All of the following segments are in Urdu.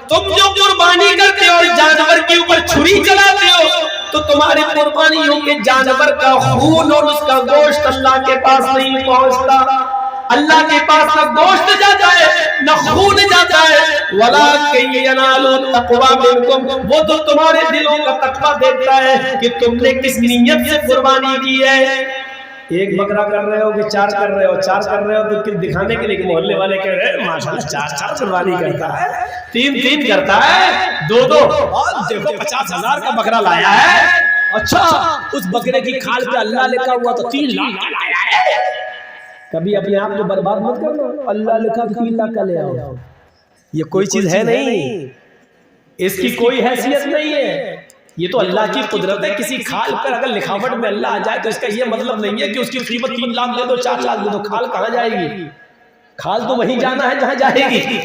تم جو قربانی کرتے ہو جانور کے اوپر چھری چلاتے ہو تو تمہاری قربانیوں کے جانور کا خون اور اس کا گوشت اللہ کے پاس نہیں پہنچتا. اللہ کے پاس نہ گوشت جاتا ہے نہ خون جاتا ہے. وَلَٰكِن يَنَالُ التَّقْوَىٰ مِنكُمْ، وہ تو تمہارے دلوں کا تقویٰ دیکھتا ہے کہ تم نے کس نیت سے قربانی کی ہے. ایک بکرا کر رہے ہو کہ چار کر رہے ہو، چار کر رہے ہو تو دکھانے کے لیے کہ محلے والے کہہ رہے ہیں ماشاءاللہ چار قربانی کرتا ہے، تین کرتا ہے، دو دیکھو 50,000 کا بکرا لایا ہے. اچھا اس بکرے کی کھال پہ اللہ لکھا ہوا تو 3 لاکھ کا لایا ہے. کبھی اپنے آپ کو برباد مت کرو. اللہ لکھا 3 لاکھ کا لے آؤ. یہ کوئی چیز ہے نہیں، اس کی کوئی حیثیت نہیں ہے. یہ تو اللہ کی قدرت ہے. کسی کھال پر اگر لکھاوٹ میں اللہ آ جائے تو اس کا یہ مطلب نہیں ہے کہ اس کی قیمت 3 لاکھ دے دو 4 لاکھ دے دو. کھال کہاں جائے گی؟ کھال تو وہیں جانا ہے جہاں جائے گی.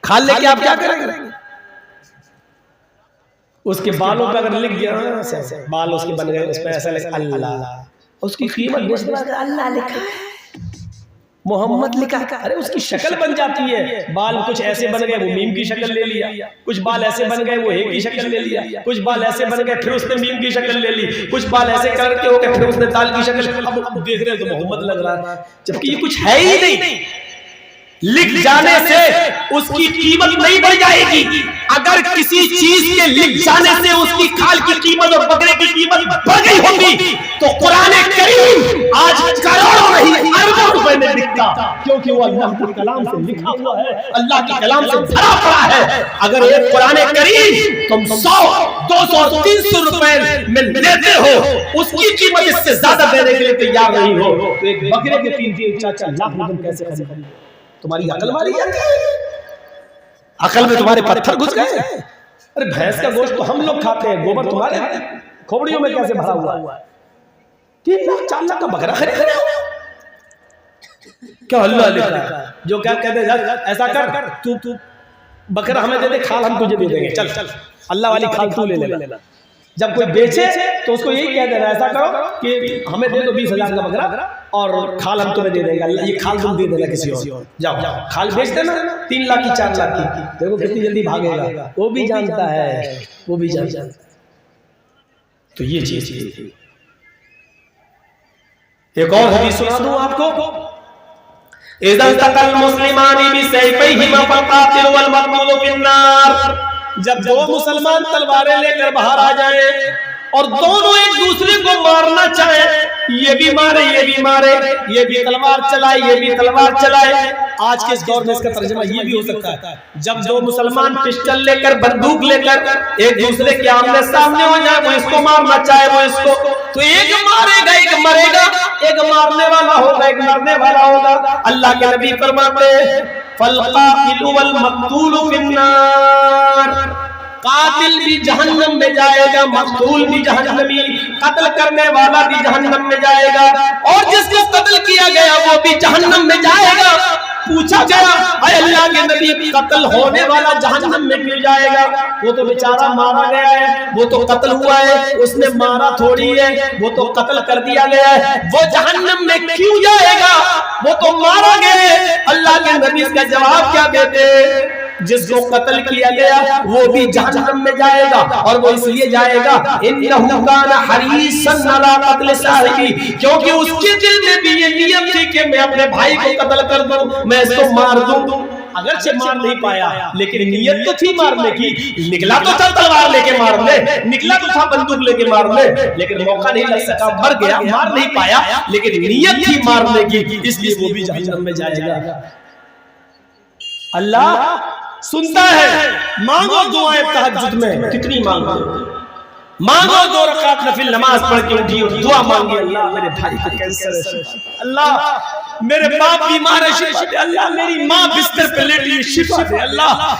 کھال لے کے آپ کیا کریں گے؟ اس کے بالوں پہ اگر لکھ گیا بال اس کے بن گئے، اس پہ ایسا لکھا اللہ، اس کی قیمت بیچ دے اللہ لکھا ہے، محمد لکھا ہے. ارے اس کی شکل بن جاتی ہے. بال کچھ ایسے بن گئے وہ میم کی شکل لے لیا، کچھ بال ایسے بن گئے وہ ایک کی شکل لے لیا، کچھ بال ایسے بن گئے پھر اس نے میم کی شکل لے لی، کچھ بال ایسے کر کے ہو گئے پھر اس نے دال کی شکل. اب دیکھ رہے ہیں تو محمد لگ رہا ہے جبکہ یہ کچھ ہے ہی نہیں. لکھ جانے سے اس کی قیمت نہیں بڑھ جائے گی. اگر کسی چیز کے لکھ جانے سے اس کی کھال کی قیمت اور بکرے کی قیمت بڑھ گئی ہوگی تو قرآن کریم آج کروڑوں نہیں اربوں روپے میں لکھتا، کیونکہ وہ اللہ کے کلام سے لکھا ہوا ہے، اللہ کے کلام سے بھرا پڑا ہے. اگر ایک قرآن کریم تم 100 200 300 روپے میں لیتے ہو، اس کی قیمت اس سے زیادہ دینے کے لیے تیار نہیں ہو تو ایک بکرے کے 3 4 لاکھ میں تم کیسے خریدو؟ تمہاری عقل ماری جاتی ہے؟ عقل میں تمہارے پتھر گھس گئے؟ ارے بھینس کا گوشت تو ہم لوگ کھاتے ہیں، گوبر تمہارے کھوپڑیوں میں کیسے بھرا ہوا ہے؟ 3 لاکھ 4 لاکھ کا بکرا خرید رہے ہو کیا؟ اللہ لکھا ہے. جو کیا کہتے ہیں ایسا کر تو بکرا ہمیں دے دے، کھال ہم تجھے دے دیں گے، چل اللہ والی کھال تو لے لینا. جب کوئی بیچے تو اس کو یہی کہہ دینا ایسا کرو کہ ہمیں دے دو 20,000 کا بکرا اور کھال ہم تمہیں دے دیں گے. اللہ یہ کھال تم دے دینا کسی اور. جاؤ کھال بیچ دینا 3 لاکھ کی 4 لاکھ کی. دیکھو کتنی جلدی بھاگے گا. وہ بھی جانتا ہے، وہ بھی جانتا ہے. تو یہ چیز تھی. ایک اور حدیث سنا دوں آپ کو. اذا التقى المسلمان بسيفيهما فالقاتل والمقتول في النار. جب 2 مسلمان تلواریں لے کر باہر آ جائیں اور دونوں ایک دوسرے کو مارنا چاہیں، یہ بھی مارے یہ بھی مارے، یہ بھی تلوار چلائے یہ بھی تلوار چلائے. آج کے اس دور میں اس کا ترجمہ یہ بھی ہو سکتا ہے جب 2 مسلمان پسٹل لے کر بندوق لے کر ایک دوسرے کے آمنے سامنے ہو جائے، وہ اس کو مارنا چاہے وہ اس کو، تو ایک مارے گا ایک مرے گا، ایک مارنے والا ہوگا ایک مرنے والا ہوگا. اللہ کے نبی فرماتے ہیں فالقاتل والمقتول فی النار. قاتل بھی جہنم میں جائے گا، مقتول بھی جہنمی، قتل کرنے والا بھی جہنم میں جائے گا، اور جس کو قتل کیا گیا وہ بھی جہنم میں جائے گا. پوچھا گیا اے اللہ کے نبی قتل ہونے والا جہنم میں کیوں جائے گا؟ وہ تو بیچارہ مارا گیا ہے، وہ تو قتل ہوا ہے، اس نے مارا تھوڑی ہے، وہ تو قتل کر دیا گیا ہے، وہ جہنم میں کیوں جائے گا؟ وہ تو مارا گیا ہے. اللہ کے نبی اس کا جواب کیا دیتے؟ جس کو قتل کیا گیا وہ بھی جہنم میں جائے گا، اور وہ اس لیے جائے گا انہو کان حریصا علی قتل صاحبی، کیونکہ اس کے دل میں بھی یہ نیت تھی کہ میں اپنے بھائی کو قتل کر دوں، میں اس کو مار دوں. اگرچہ مار نہیں پایا لیکن نیت تو تھی مارنے کی. نکلا تو تھا تلوار لے کے مارنے، نکلا تو تھا بندوق لے کے مارنے، لیکن موقع نہیں لگ سکا، مر گیا، مار نہیں پایا لیکن نیت تھی مارنے کی، اس لیے وہ بھی جہنم میں جائے گا. اللہ سنتا ہے. مانگو دعائیں تہجد میں کتنی مانگو، مانگو 2 رکعت نفل نماز پڑھ کے اٹھی اور دعا مانگی اللہ میرے بھائی کو کینسر ہے، اللہ میرے باپ بیمار ہے شفا دے، اللہ میری ماں بستر پہ لیٹی ہے شفا دے، اللہ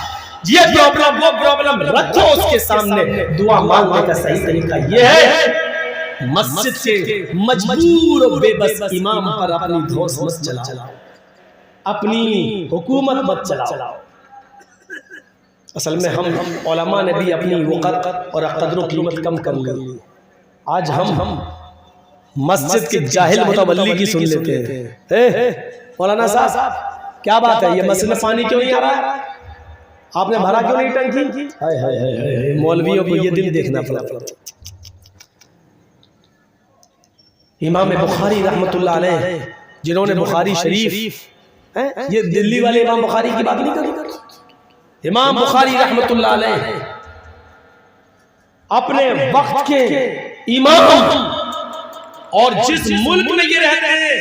یہ پرابلم وہ پرابلم رکھو اس کے سامنے. دعا مانگنے کا صحیح طریقہ یہ ہے مسجد سے مجبور و بے بس امام پر اپنی دھوس مت چلاؤ، اپنی حکومت مت چلاؤ. اصل میں ہم علماء نے بھی اپنی وقت اور قدر و قیمت کم کر لی. آج ہم مسجد کے جاہل متولی کی سن لیتے ہیں. مولانا صاحب کیا بات ہے، یہ مسجد میں پانی کیوں نہیں آ رہا ہے؟ آپ نے بھرا کیوں نہیں ٹنکی؟ مولویوں کو یہ دل دیکھنا پڑا۔ امام بخاری رحمت اللہ علیہ جنہوں نے بخاری شریف، یہ دلی والے امام بخاری کی بات نہیں کر رہے، امام بخاری رحمت اللہ علیہ اپنے وقت کے امام، اور جس ملک میں یہ رہتے ہیں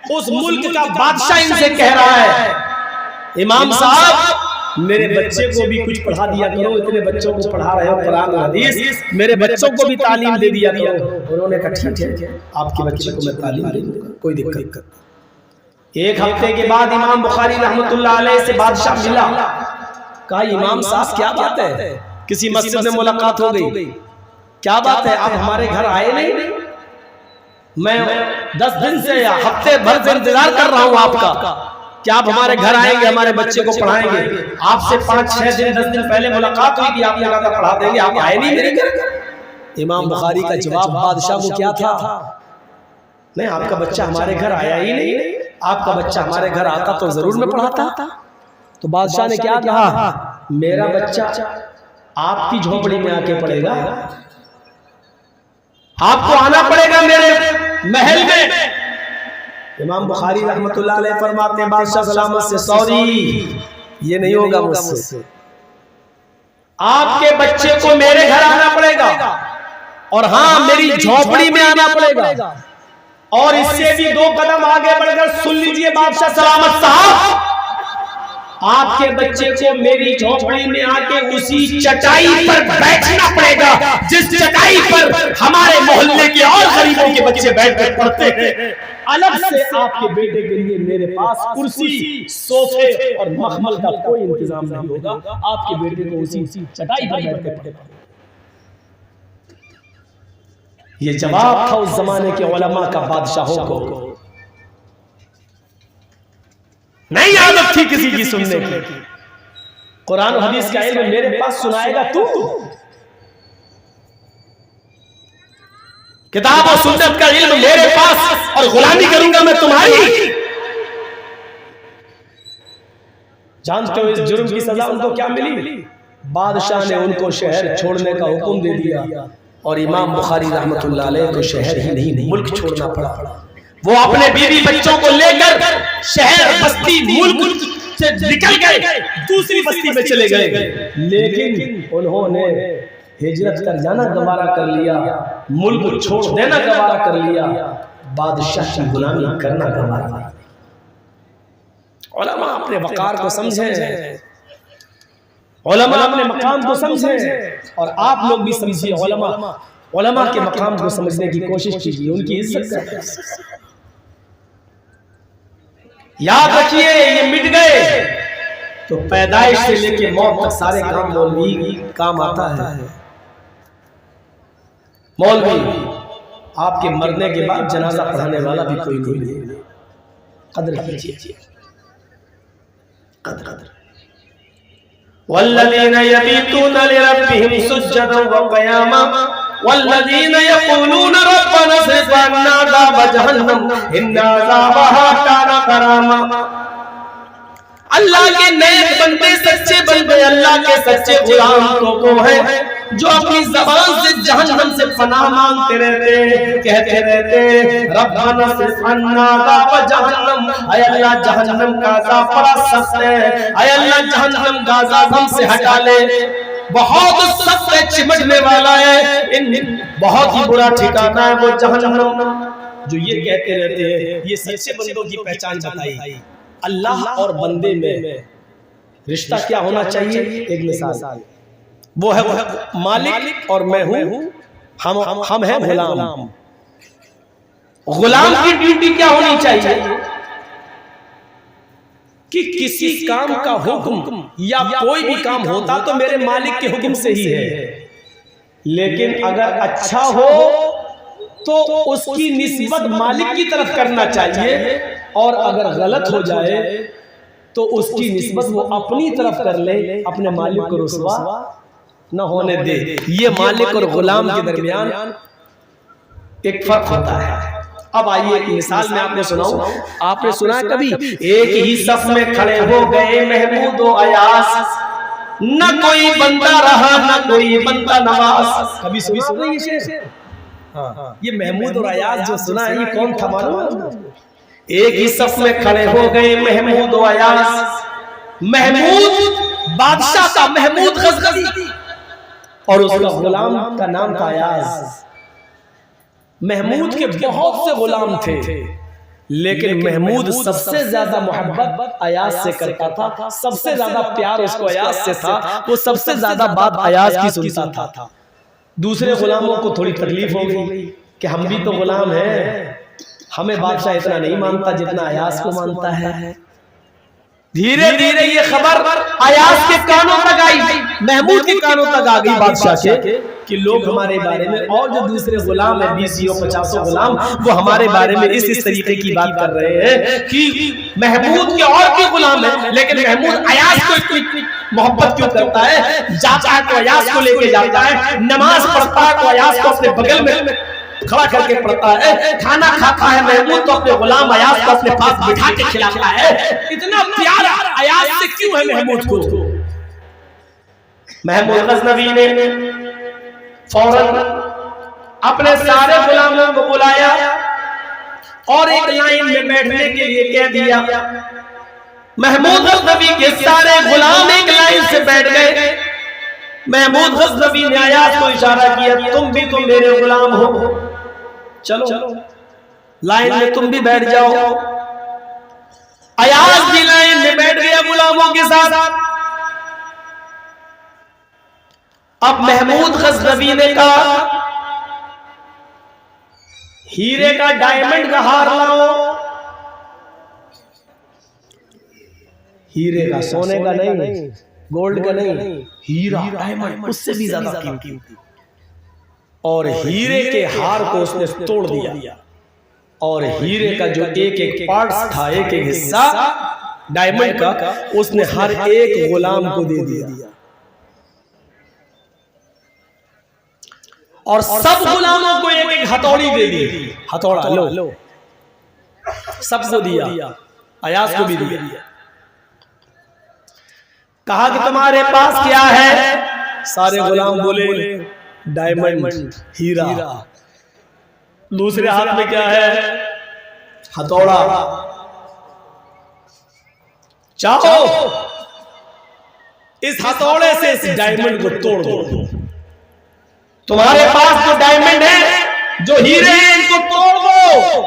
اس ملک کا بادشاہ ان سے کہہ رہا ہے امام صاحب میرے بچے کو بھی کچھ پڑھا دیا کرو، اتنے بچوں کو پڑھا رہے ہو قرآن و حدیث، میرے بچوں کو بھی تعلیم دے دیا کرو۔ انہوں نے کہا ٹھیک ہے آپ کے بچے کو میں تعلیم دے دوں گا، کوئی دقت نہیں۔ ایک ہفتے کے بعد امام بخاری رحمت اللہ علیہ سے بادشاہ ملا، کہا امام صاحب کیا بات ہے، کسی مسجد میں ملاقات ہو گئی، کیا بات ہے آپ ہمارے گھر آئے نہیں؟ میں 10 دن سے یا ہفتے بھر سے انتظار کر رہا ہوں آپ کا، کیا آپ ہمارے گھر آئیں گے، ہمارے بچے کو پڑھائیں گے؟ آپ سے 5-6 دن 10 دن پہلے ملاقات ہوئی تھی، آپ نے کہا تھا پڑھا دیں گے، آپ آئے نہیں میرے گھر۔ امام بخاری کا جواب بادشاہ کو کیا تھا؟ نہیں آپ کا بچہ ہمارے گھر آیا ہی نہیں، آپ کا بچہ ہمارے گھر آتا تو ضرور میں پڑھاتا۔ تو بادشاہ نے کیا کہا، میرا بچہ آپ کی جھونپڑی میں آ کے پڑھے گا، آپ کو آنا پڑے گا میرے محل میں۔ امام بخاری رحمت اللہ علیہ فرماتے ہیں بادشاہ سلامت سے سوری، یہ نہیں ہوگا مجھ سے، آپ کے بچے کو میرے گھر آنا پڑے گا، اور ہاں میری جھونپڑی میں آنا پڑے گا، اور اس سے بھی 2 قدم آگے بڑھ کر سن لیجئے بادشاہ سلامت صاحب، آپ کے بچے کو میری جھونپڑی میں آ کے اسی چٹائی پر بیٹھنا پڑے گا جس چٹائی پر ہمارے محلے کے اور غریبوں کے بچے بیٹھ کر پڑھتے ہیں۔ الگ سے آپ کے بیٹے کے لیے میرے پاس کرسی، صوفے اور مخمل کا کوئی انتظام نہیں ہوگا، آپ کے بیٹے کو اسی چٹائی پر بیٹھ کر پڑھے۔ یہ جواب تھا اس زمانے کے علماء کا بادشاہوں کو، نہیں عادت تھی کسی کی سننے کی۔ قرآن و حدیث کا علم میرے پاس سنائے گا تو، کتاب و سنت کا علم میرے پاس، اور غلامی کروں گا میں تمہاری۔ جانتے ہو اس جرم کی سزا ان کو کیا ملی؟ بادشاہ نے ان کو شہر چھوڑنے کا حکم دے دیا، اور امام بخاری رحمت اللہ علیہ کو شہر ہی نہیں ملک چھوڑنا پڑا۔ وہ اپنے بیوی بچوں کو لے کر شہر بستی ملک سے نکل گئے، دوسری بستی میں چلے گئے، لیکن انہوں نے ہجرت کر جانا گوارا کر لیا، ملک چھوڑ دینا گوارا کر لیا، بادشاہ کی غلامی کرنا گوارا کر لیا۔ علماء اپنے وقار کو سمجھیں، علماء اپنے مقام کو سمجھیں، اور آپ لوگ بھی سمجھیں، علماء کے مقام کو سمجھنے کی کوشش کیجیے، ان کی عزت کریں۔ یاد رکھیے یہ مٹ گئے تو پیدائش سے لے کے موت تک سارے کام مولوی کام آتا ہے۔ مولوی آپ کے مرنے کے بعد جنازہ پڑھانے والا بھی کوئی نہیں، قدر کیجیے، قدر۔ والذین یبیتون لربہم سجدا وقیاما والذین یقولون ربنا اصرف عنا عذاب جہنم ان عذابها کان غراما۔ اللہ کے نیک بندے، سچے بندے، اللہ کے سچے غلام تو وہ ہیں جو اپنی زبان سے جہنم سے پناہ مانگتے رہتے، کہتے رہتے ربنا اصرف عنا عذاب جہنم، اے اللہ جہنم کا عذاب بڑا سخت ہے، اے اللہ جہنم کا عذاب ہم سے ہٹا لے، بہت سخت ہے، چمٹنے والا ہے، بہت ہی برا ٹھکانہ ہے وہ جہنم۔ جو یہ کہتے رہتے ہیں، یہ سچے بندوں کی پہچان بتائی۔ اللہ اور بندے میں رشتہ کیا ہونا چاہیے؟ ایک مثال، وہ ہے مالک اور میں ہوں، ہم ہیں غلام۔ غلام کی ڈیوٹی کیا ہونی چاہیے کہ کسی کام کا حکم یا کوئی بھی کام ہوتا تو میرے مالک کے حکم سے ہی ہے، لیکن اگر اچھا ہو تو اس کی نسبت مالک کی طرف کرنا چاہیے، اور اگر غلط ہو جائے تو اس کی نسبت وہ اپنی طرف کر لے، اپنے مالک کو رسوا نہ ہونے دے۔ یہ مالک اور غلام کے درمیان ایک فرق ہوتا ہے۔ اب آئیے ایک مثال میں آپ نے سناؤں، آپ نے سنا کبھی ایک ہی صف میں کھڑے ہو گئے محمود و ایاس، نہ کوئی بندہ رہا نہ کوئی بندہ نواز. کبھی سنا یہ شعر؟ ہاں یہ محمود اور ایاز جو سنا ہے یہ کون تھا معلوم ہے؟ ایک ہی صف میں کھڑے ہو گئے محمود و ایاز. محمود بادشاہ کا محمود غزنوی اور اس کا غلام کا نام تھا ایاز. محمود کے بہت سے غلام تھے لیکن محمود سب سے زیادہ محبت ایاز سے کرتا تھا, سب سے زیادہ پیار اس کو ایاز سے تھا, وہ سب سے زیادہ بات ایاز کی سنتا تھا. دوسرے غلاموں کو تھوڑی تکلیف ہو گئی کہ ہم بھی تو غلام ہیں, ہمیں بادشاہ اتنا نہیں مانتا جتنا ایاز کو مانتا ہے. دھیرے دھیرے یہ خبر ایاز کے کانوں تک آئی, محمود کے کانوں تک آ گئی بادشاہ کے کہ لوگ ہمارے بارے میں اور جو دوسرے غلام ہیں 20-50 غلام وہ ہمارے بارے میں اس طریقے کی بات کر رہے ہیں کہ محمود کے اور بھی غلام ہیں لیکن محمود ایاز کو اتنی محبت کیوں کرتا ہے, جاتا ہے تو ایاز کو لے کے جاتا ہے, نماز پڑھتا ہے تو ایاز کو اپنے بغل میں کھڑا کر کے پڑھتا ہے, کھانا کھاتا ہے محمود تو اپنے غلام ایاز کو اپنے پاس بٹھا کے کھلاتا ہے. اتنا پیار ایاز سے کیوں ہے محمود کو؟ محمود غزنوی نے فوراً اپنے سارے غلاموں کو بلایا اور ایک لائن میں بیٹھنے کے لیے کہہ دیا. محمود غزنوی کے سارے غلام ایک لائن سے بیٹھ گئے. محمود غزنوی نے ایاز کو اشارہ کیا تم بھی تو میرے غلام ہو, چلو لائن میں تم بھی بیٹھ جاؤ. ایاز بھی لائن میں بیٹھ گیا غلاموں کے ساتھ. اب محمود غزنوی نے کہا ہیرے کا ڈائمنڈ کا ہار لاؤ. ہیرے کا, سونے کا نہیں, گولڈ کا نہیں, ہیرا ڈائمنڈ اس سے بھی زیادہ قیمتی. اور ہیرے کے ہار کو اس نے توڑ دیا اور ہیرے کا جو ایک ایک پارٹس تھا, ایک ایک حصہ ڈائمنڈ کا, اس نے ہر ایک غلام کو دے دیا اور سب غلاموں کو ایک ایک ہتھوڑی دے دی. ہتھوڑا لو, سب کو دیا, ایاز کو بھی دیا. کہا کہ تمہارے پاس کیا ہے؟ سارے غلام بولے ڈائمنڈ, ہیرا. دوسرے ہاتھ میں کیا ہے؟ ہتھوڑا. چاہو اس ہتھوڑے سے اس ڈائمنڈ کو توڑ دو. تمہارے پاس جو ڈائمنڈ ہے, جو ہیرے ہیں, ان کو توڑ دو.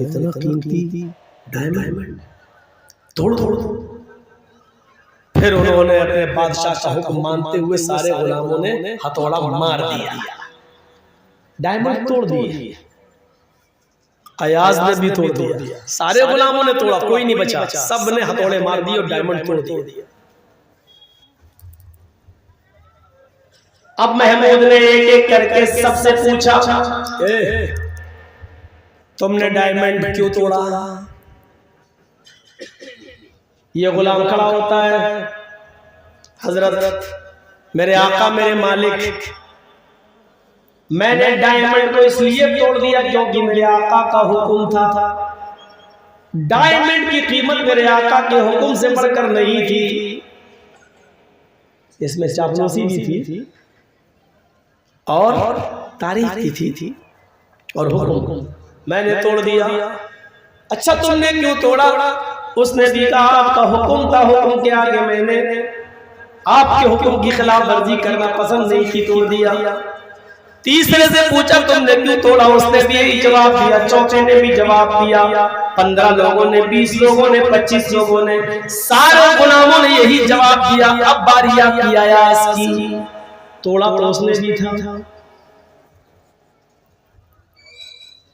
اتنا قیمتی ڈائمنڈ توڑ دو. پھر انہوں نے اپنے بادشاہ کا حکم مانتے ہوئے سارے غلاموں نے ہتھوڑا مار دیا, ڈائمنڈ توڑ دیے. ایاز نے بھی توڑ دیا, سارے غلاموں نے توڑا, کوئی نہیں بچا, سب نے ہتھوڑے مار دیے اور ڈائمنڈ توڑ دیا. اب محمود نے ایک ایک کر کے سب سے پوچھا تم نے ڈائمنڈ کیوں توڑا؟ یہ غلام کھڑا ہوتا ہے, حضرت میرے آقا میرے مالک, میں نے ڈائمنڈ کو اس لیے توڑ دیا کیونکہ میرے آقا کا حکم تھا. ڈائمنڈ کی قیمت میرے آقا کے حکم سے بڑھ کر نہیں تھی, اس میں چاپلوسی بھی تھی اور تاریخ کی تھی اور حکم. میں نے توڑ دیا. اچھا تم نے کیوں توڑا؟ اس نے بھی کہا آپ کا حکم تھا, حکم کے آگے میں نے آپ کے حکم کی خلاف ورزی کرنا پسند نہیں کی, توڑ دیا. تیسرے سے پوچھا تم نے کیوں توڑا؟ اس نے بھی یہی جواب دیا. چوتھے نے بھی جواب دیا. 15 لوگوں نے, 20 لوگوں نے, 25 لوگوں نے, سارے غلاموں نے یہی جواب دیا. اب باری آتی ایاز کی. توڑا تو اس نے بھی تھا.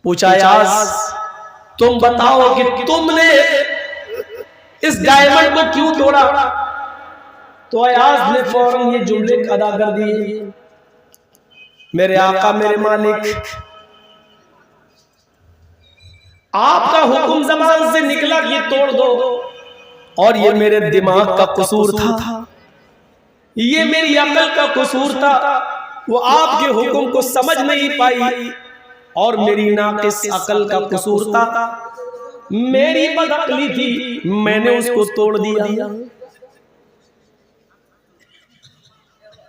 پوچھا ایاز تم بتاؤ کہ تم نے اس ڈائمنڈ کو کیوں توڑا؟ تو ایاز نے فوراً یہ جملے ادا کر دیے, میرے آقا میرے مالک, آپ کا حکم زبان سے نکلا کہ توڑ دو, اور یہ میرے دماغ کا قصور تھا, یہ میری عقل کا قصور تھا, وہ آپ کے حکم کو سمجھ نہیں پائی, اور میری ناقص عقل کا قصور تھا, میری بد عقلی تھی, میں نے اس کو توڑ دیا.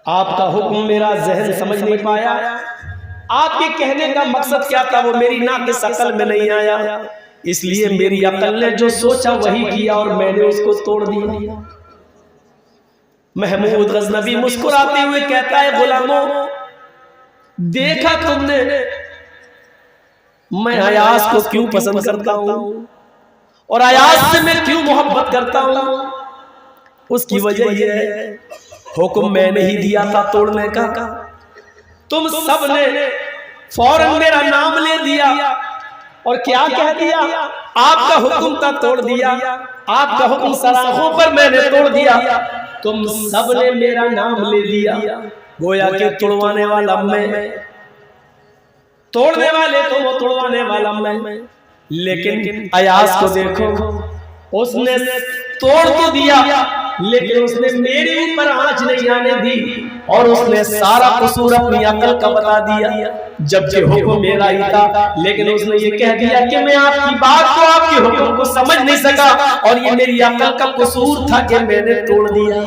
آپ کا حکم میرا ذہن سمجھ نہیں پایا، آپ کے کہنے کا مقصد کیا تھا وہ میری ناقص عقل میں نہیں آیا، اس لیے میری عقل نے جو سوچا وہی کیا اور میں نے اس کو توڑ دیا۔ محمود غزنوی مسکراتے ہوئے کہتا ہے غلاموں دیکھا تم نے میں ایاز کو کیوں پسند کرتا ہوں اور ایاز سے میں کیوں محبت کرتا ہوں؟ اس کی وجہ یہ ہے حکم میں نے ہی دیا تھا توڑنے کا، تم سب نے فوراً میرا نام لے دیا اور کیا کہہ دیا؟ آپ کا حکم تھا توڑ دیا، آپ کا حکم سراخوں پر میں نے توڑ دیا، تم سب نے میرا نام لے دیا، گویا کہ توڑوانے والا میں، توڑنے والے تم اور توڑوانے والا میں۔ لیکن ایاز کو دیکھو، اس نے توڑ تو دیا لیکن اس نے میرے اوپر آنچ نہیں آنے دی اور اس نے سارا قصور اپنی عقل کا بتا دیا، جبکہ حکم میرا ہی تھا، لیکن اس نے یہ کہہ دیا کہ میں آپ کی بات کو آپ کے حکم کو سمجھ نہیں سکا اور یہ میری عقل کا قصور تھا کہ میں نے توڑ دیا۔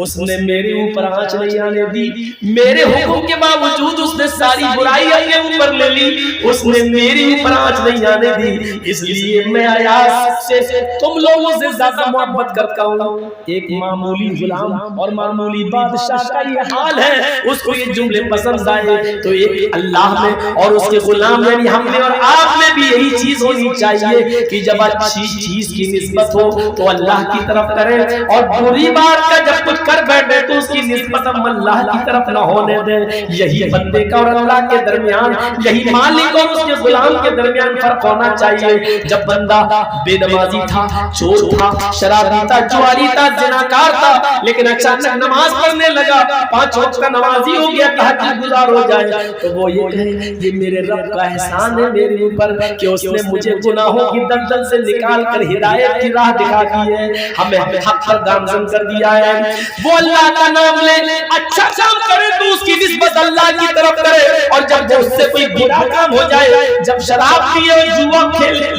اس نے میرے اوپر آنچ نہیں آنے دی، میرے حکم کے باوجود اس نے ساری برائی اپنے اوپر لے لی، اس نے میرے اوپر آنچ نہیں آنے دی، اس لیے میں ایاز سے تم لوگوں سے زیادہ محبت کرتا ہوں۔ ایک معمولی غلام اور معمولی بادشاہ کا یہ حال ہے، اس کو یہ جملے پسند آئے تو ایک اللہ میں اور اس کے غلام یعنی ہم نے اور آپ میں بھی یہی چیز ہونی چاہیے کہ جب اچھی چیز کی نسبت ہو تو اللہ کی طرف کریں اور بری بات کا جب کچھ کر بیٹھے تو اس کی نسبت ہم اللہ کی طرف نہ ہونے دیں۔ یہی بندے کا اور اللہ کے درمیان، یہی مالک اور اس کے غلام کے درمیان فرق ہونا چاہیے۔ جب بندہ بے نمازی تھا، چور تھا، شرابی تھا، جواری تھا، زناکار تھا، لیکن اچانک نماز پڑھنے لگا، 5 وقت کا نمازی ہو گیا، تہجد گزار ہو جائے تو وہ یہ کہے یہ میرے رب کا احسان ہے میرے اوپر کہ اس نے مجھے گناہوں کی دلدل سے نکال کر ہدایت کی راہ دکھا دی ہے، ہمیں حق پر گامزن کر دیا ہے۔ وہ اللہ کا نام لے، اچھا کام کرے تو اس کی نسبت اللہ کی طرف کرے، اور جب اس سے کوئی برا کام ہو جائے، جب شراب پیے اور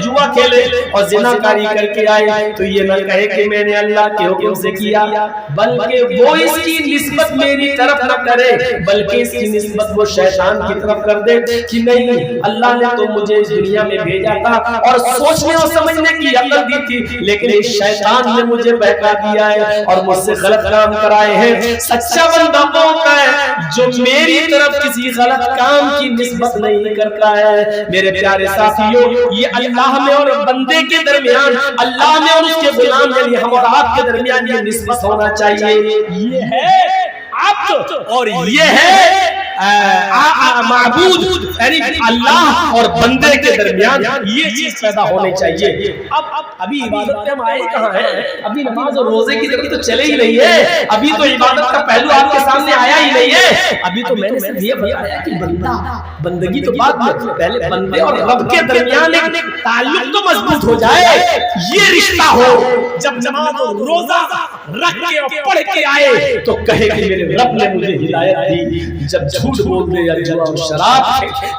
جوا کھیلے اور زناکاری کر کے آئے تو یہ نہ کہے کہ میں نے اللہ کے حکم سے کیا، بلکہ وہ اس کی نسبت میری طرف نہ کرے بلکہ اس کی نسبت وہ شیطان کی طرف کر دے کہ نہیں اللہ نے تو مجھے اس دنیا میں بھیجا تھا اور سوچنے اور سمجھنے کی عقل دی تھی، لیکن اس شیطان نے مجھے بہکا دیا ہے اور مجھ سے غلط کام کرائے ہیں۔ سچا بندہ وہ ہوتا ہے جو میری طرف کسی غلط کام کی نسبت نہیں کرتا ہے۔ میرے پیارے ساتھیوں، یہ اللہ میں اور بندے کے درمیان، اللہ میں اور اس کے غلام یعنی ہم اور آپ کے درمیان یہ نسبت ہونا چاہیے۔ یہ ہے عبد اور یہ ہے معبود، یعنی اللہ اور بندے کے درمیان یہ چیز پیدا ہونی چاہیے۔ ابھی عبادت پہ ہم آئے کہاں ہیں؟ ابھی نماز اور روزے کی طرف تو چلے ہی نہیں ہے، ابھی تو عبادت کا پہلو آپ کے سامنے آیا ہی نہیں ہے، ابھی تو میں نے صرف یہ بتایا کہ بندہ بندگی تو بعد میں، پہلے بندے اور رب کے درمیان ایک تعلق تو مضبوط ہو جائے، یہ رشتہ ہو۔ جب نماز اور روزہ رکھ کے اور پڑھ کے آئے تو کہے کہ میرے رب نے مجھے ہدایت دی، جب جھوٹ بول دے یا جوا اور شراب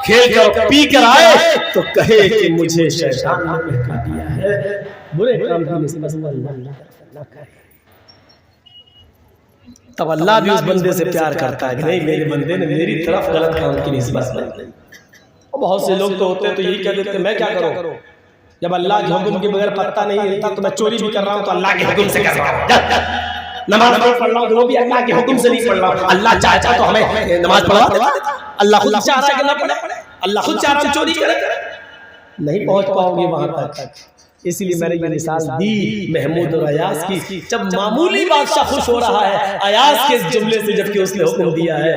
کھیل کر پی کر آئے تو کہے کہ مجھے شیطان نے بہکا دیا ہے۔ برے کام کی نسبت اللہ نہ کرے، تب اللہ بھی اس بندے سے پیار کرتا ہے کہ نہیں میرے بندے نے میری طرف غلط کام کی نسبت نہیں۔ بہت سے لوگ تو ہوتے ہیں تو یہی کہہ دیتے ہیں میں کیا کروں، جب اللہ کے حکم کے بغیر پتہ نہیں ہلتا تو میں چوری بھی کر رہا ہوں تو اللہ کے حکم سے کر رہا ہوں، نماز پڑھ رہا ہوں تو وہ بھی اللہ کے حکم سے نہیں پڑھ رہا ہوں، اللہ چاہتا تو ہمیں نماز پڑھوا دیتا، اللہ خود چاہ رہا ہے کہ نہ پڑھے، اللہ خود چاہ رہا ہے چوری کرے، نہیں پہنچ پاؤ گے وہاں تک۔ اسی لیے میں نے یہ مثال دی محمود اور ایاز کی، جب معمولی بادشاہ خوش ہو رہا ہے ایاز کے جملے سے جبکہ اس نے حکم دیا ہے،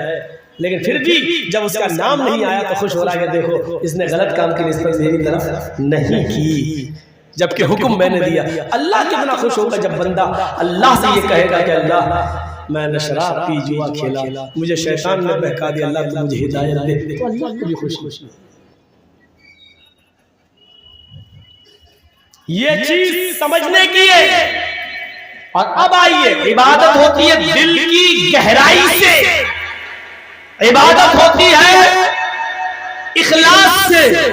لیکن پھر بھی جب اس کا نام نہیں آیا تو خوش ہو رہا ہے کہ دیکھو اس نے غلط کام کی نسبت میری طرف نہیں کی، جبکہ حکم میں نے دیا۔ اللہ کتنا خوش ہوگا جب بندہ اللہ سے یہ کہے گا کہ اللہ میں نے شراب پی، جوا کھیلا، مجھے شیطان نے بہکا دیا، اللہ تو مجھے ہدایت دے، تو اللہ کو بھی خوش۔ یہ چیز سمجھنے کی ہے۔ اور اب آئیے، عبادت ہوتی ہے دل کی گہرائی سے، عبادت ہوتی ہے اخلاص سے۔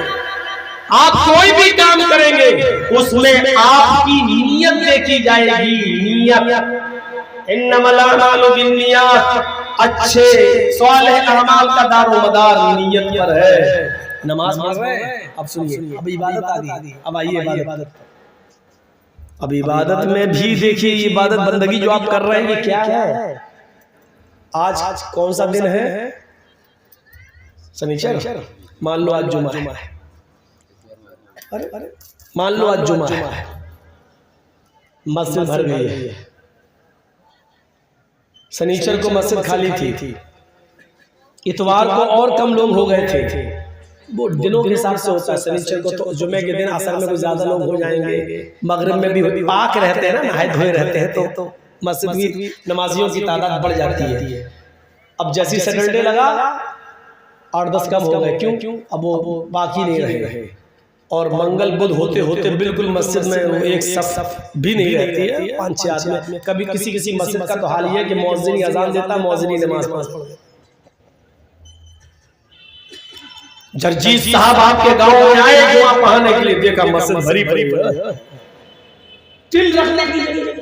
آپ کوئی بھی کام کریں گے اس میں آپ کی نیت دیکھی جائے گی، نیت انما الاعمال بالنیات، اچھے صالح اعمال کا دار و مدار نیت پر ہے. نماز پڑھ رہے ہیں، اب سنیے، اب عبادت آ گئی، اب آئیے عبادت. اب عبادت میں بھی دیکھیے عبادت بندگی جو آپ کر رہے ہیں یہ کیا ہے. آج کون سا دن ہے؟ سنیچر. مان لو آج جمعہ ہے، مان لو آج جمعہ ہے، مسجد بھر گئی ہے. سنیچر کو مسجد خالی تھی، اتوار کو اور کم لوگ ہو گئے تھے. وہ دنوں کے حساب سے ہوتا ہے. سنیچر کو تو جمعے کے دن عصر میں کوئی زیادہ لوگ ہو جائیں گے، مغرب میں بھی پاک رہتے ہیں نا، نہائے دھوئے رہتے ہیں، تو مسجد کی نمازیوں کی تعداد بڑھ جاتی ہے. اب جیسی سیٹرڈے لگا 8-10 کم ہو گئے. کیوں؟ اب وہ باقی نہیں رہے. اور منگل بدھ ہوتے ہوتے بالکل مسجد میں وہ ایک صف بھی نہیں رہتی ہے، 5-6 آدمی. کبھی کسی مسجد کا تو حال یہ ہے کہ مؤذن اذان دیتا، مؤذن نماز پڑھتا. جرجیت صاحب آپ کے گاؤں میں آئے جمعہ پڑھانے کے لیے، دیکھا مسجد بھری پڑی ہے. تل رکھنے کے لیے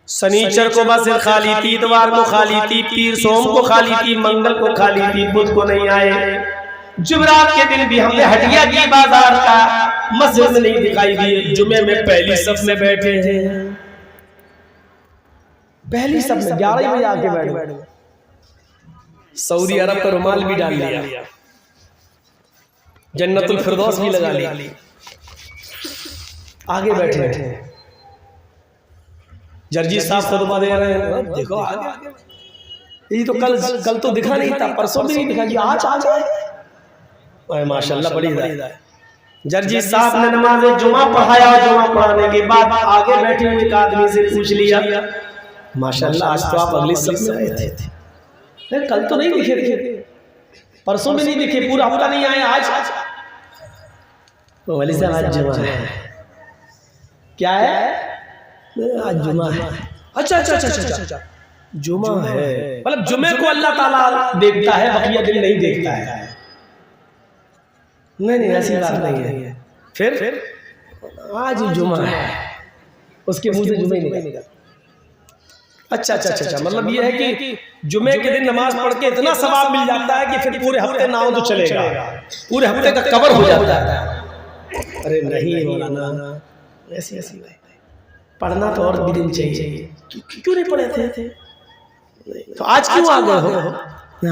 سنیچر کو مسجد خالی تھی، اتوار کو خالی تھی، پیر سوم کو خالی تھی، منگل کو خالی تھی، بدھ کو نہیں آئے. جمعرات کے دن بھی ہم نے ہٹیا کی بازار کا، مسجد میں نہیں دکھائی دیے. جمعے میں پہلی صف میں بیٹھے ہیں، پہلی صف میں 11 بجے آ کے بیٹھے. سعودی عرب کا رومال بھی ڈال لیا، جنت الفردوس بھی لگا لی، آگے بیٹھے. جرجیت صاحب خطبہ دے رہے ہیں، دیکھو آگے. یہ تو کل تو دکھا نہیں تھا، پرسوں بھی نہیں دکھا، جی آج ماشاءاللہ بڑی ہدایت. جرجیت صاحب نے نماز جمعہ پڑھایا، جمعہ پڑھانے کے بعد آگے بیٹھے ہوئے ایک آدمی سے پوچھ لیا، ماشاءاللہ آج تو آپ اگلی صف میں آئے تھے، کل تو نہیں دکھے تھے، پرسوں میں نہیں دکھے، پورا ہفتہ نہیں آئے، آج ولی صاحب آج جمعہ ہے. کیا ہے؟ آج جمعہ ہے. اچھا جمعہ ہے، مطلب جمعے کو اللہ تعالیٰ دیکھتا ہے، بقیہ دن نہیں دیکھتا ہے. نہیں ایسی بات نہیں ہے. پھر آج جمعہ ہے، اس کے منہ سے جمعہ نہیں نکلا. اچھا مطلب یہ ہے کہ جمعے کے دن نماز پڑھ کے اتنا ثواب مل جاتا ہے کہ پھر پورے ہفتے نہ ہو تو چلے گا، پورے ہفتے کا کور ہو جاتا ہے. ارے نہیں مولانا، ایسی پڑھنا تو اور بھی دن چاہیے. کیوں نہیں پڑھے تھے؟ تو آج کیوں آ گئے ہو؟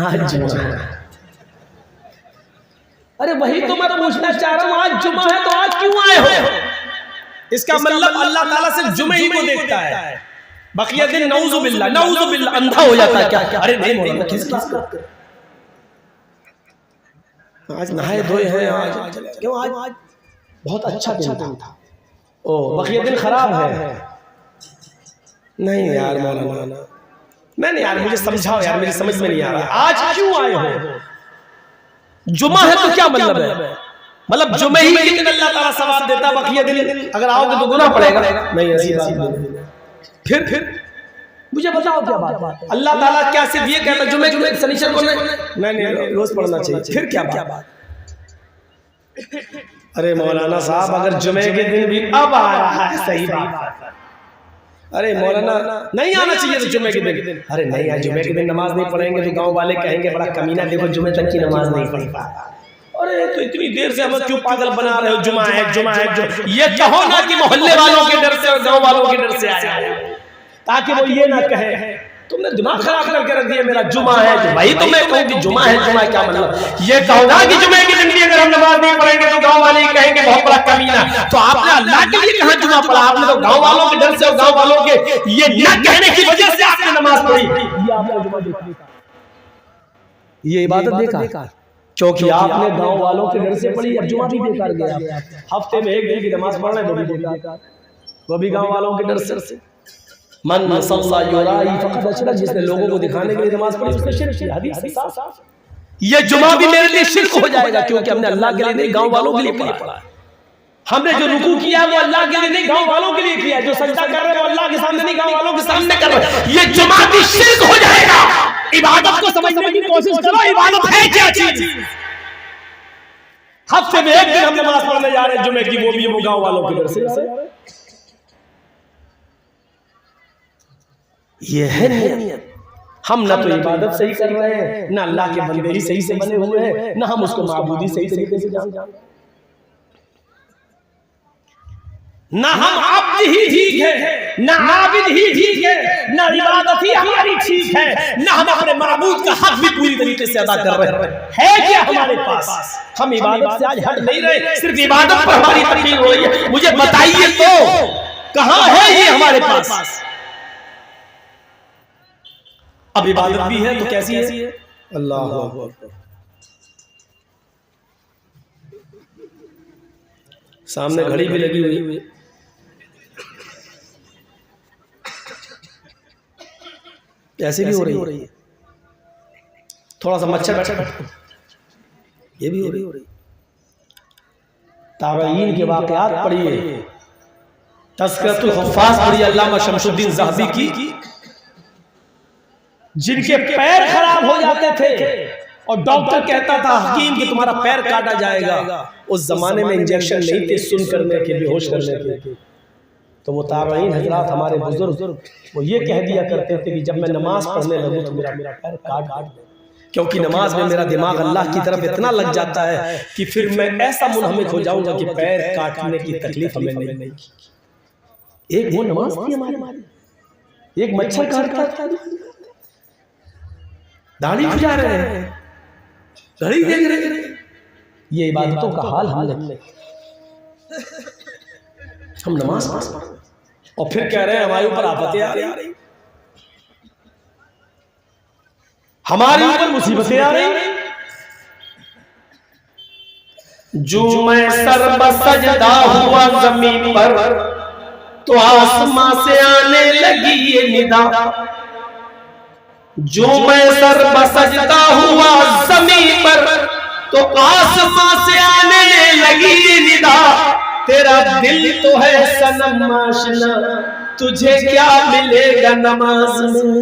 آج جمعہ ہے. ارے وہی تو میں پوچھنا چاہ رہا ہوں، آج جمعہ ہے تو آج کیوں آئے ہو؟ اس کا مطلب اللہ تعالیٰ صرف جمعہ ہی کو دیکھتا ہے، بقیہ دن نعوذ باللہ اندھا ہو جاتا ہے. کیا؟ ارے نہیں مولانا، کس بات کا؟ آج نہائے دھوئے ہیں، آج کیوں؟ آج بہت اچھا دن تھا. بقیہ دن خراب ہے. نہیں یار مولانا، نہیں یار مجھے سمجھاؤ یار، میری سمجھ میں نہیں آ رہا. آج کیوں آئے ہو؟ جمعہ ہے تو کیا مطلب ہے؟ مطلب جمعہ ہی کے دن اللہ تعالیٰ ثواب دیتا، بقیہ دن اگر آؤ گے تو گناہ پڑے گا. نہیں ایسی بات نہیں. پھر مجھے بتاؤ کیا بات ہے؟ اللہ تعالیٰ کیا صرف یہ کہتا جمعہ سنیچر کو نہیں روز پڑھنا چاہیے؟ پھر کیا بات؟ ارے مولانا صاحب اگر جمعے کے دن بھی اب آ رہا ہے صحیح بات. ارے مولانا نہیں آنا چاہیے تو جمعے کے دن. ارے نہیں یار جمعے کے دن نماز نہیں پڑھیں گے تو گاؤں والے کہیں گے بڑا کمینہ، دیکھو جمعے تک کی نماز نہیں پڑھتا. ارے تو اتنی دیر سے ہمیں کیوں پاگل بنا رہے ہو؟ جمعہ ہے. یہ کہو نا کہ محلے والوں کے ڈر سے اور گاؤں والوں کے ڈر سے آیا ہے، تاکہ وہ یہ نہ کہے تم نے دماغ خراب کر کے رکھ دیا میرا جمعہ ہے. بھائی تو میں کہوں کہ جمعہ ہے کیا مطلب؟ یہ کہو نا کہ جمعے کے دن بھی اگر ہم نماز نہیں پڑھیں گے تو گاؤں والے کہیں گے بہت بڑا کمینہ. تو آپ نے اللہ کے لیے کہاں جمعہ پڑھا؟ آپ نے تو گاؤں والوں کے ڈر سے اور گاؤں والوں کے یہ نہ کہنے کی وجہ سے آپ نے نماز پڑھی. یہ آپ نے جمعہ دیکھا، یہ عبادت دیکھا، کیونکہ آپ نے گاؤں والوں کے ڈر سے پڑھی. اب جمعہ بھی بیکار گیا. ہفتے میں ایک دن کی نماز پڑھ رہے ہیں وہ بھی بیکار، وہ بھی گاؤں والوں کے ڈر سے. من صلی یرائی فقد اشرک، جس نے لوگوں کو دکھانے کے لیے نماز پڑھی اس نے شرک کیا. حدیث ہے صاف. یہ جمعہ بھی میرے لیے شرک ہو جائے گا کیونکہ ہم نے اللہ کے لیے نہیں گاؤں والوں کے لیے پڑھا. ہم نے جو رکوع کیا وہ اللہ کے لیے نہیں گاؤں والوں کے لیے کیا. جو سجدہ کر رہے ہیں وہ اللہ کے سامنے نہیں گاؤں والوں کے سامنے کر رہے ہیں. یہ جمعہ بھی شرک ہو جائے گا. عبادت کو سمجھنے کی کوشش کرو، عبادت ہے کیا چیز؟ ہفتے میں ایک دن ہم نماز پڑھنے جا رہے ہیں جمعے کی، وہ بھی گاؤں والوں کے ڈر سے. یہ ہے نیت. ہم نہ تو عبادت صحیح کر رہے ہیں، نہ اللہ کے بندے ہی صحیح سے بنے ہوئے ہیں، نہ ہم اس کو معبودی صحیح طریقے سے جانتے ہیں، نہ ہم عبد ہی ٹھیک ہے، نہ عابد ہی ٹھیک ہے، نہ عبادت ہی ہماری ٹھیک ہے، نہ ہم اپنے معبود کا حق بھی پوری طریقے سے ادا کر رہے ہیں. ہے کیا ہمارے پاس؟ ہم عبادت سے آج ہٹ نہیں رہے، صرف عبادت پر ہماری تقریر ہو رہی ہے. مجھے بتائیے تو کہاں ہے یہ ہمارے پاس؟ اب عبادت بھی ہے تو کیسی ہے؟ اللہ اکبر. سامنے گھڑی بھی لگی ہوئی ہے، ایسے بھی ہو رہی ہے. تھوڑا سا مچھر یہ بھی ہو رہی ہے. تابعین کے واقعات پڑھیے، تذکرۃ الحفاظ پڑھیے علامہ شمس الدین ذہبی کی، جن کے پیر خراب ہو جاتے تھے اور ڈاکٹر کہتا تھا حکیم کہ تمہارا پیر کاٹا جائے گا. اس زمانے میں انجیکشن نہیں تھے سن کرنے کے، بے ہوش کرنے کے. تو وہ تابعین حضرات ہمارے بزرگ وہ یہ کہہ دیا کرتے تھے کہ جب میں نماز پڑھنے لگوں تو میرا پیر کاٹ دے، کیونکہ نماز میں میرا دماغ اللہ کی طرف اتنا لگ جاتا ہے کہ پھر میں ایسا منہمک ہو جاؤں گا کہ پیر کاٹنے کی تکلیف ہمیں نہیں کی. ایک وہ نماز تھی ہماری، ایک مچھر کاٹتا تھا، داڑھی کھجا رہے ہیں، گھڑی دیکھ رہے ہیں. یہ عبادتوں کا حال ہم نماز پڑھ اور پھر کہہ رہے ہیں ہمارے اوپر آفتیں آ رہی، ہمارے اوپر مصیبتیں آ رہی. جو میں سر بسجدہ ہوا زمین پر تو آسمان سے آنے لگی یہ ندا. جو میں سر بسجدہ ہوا زمین پر تو آسمان سے آنے لگی یہ ندا. تیرا دل تو ہے صنم آشنا، تجھے کیا ملے گا نماز میں.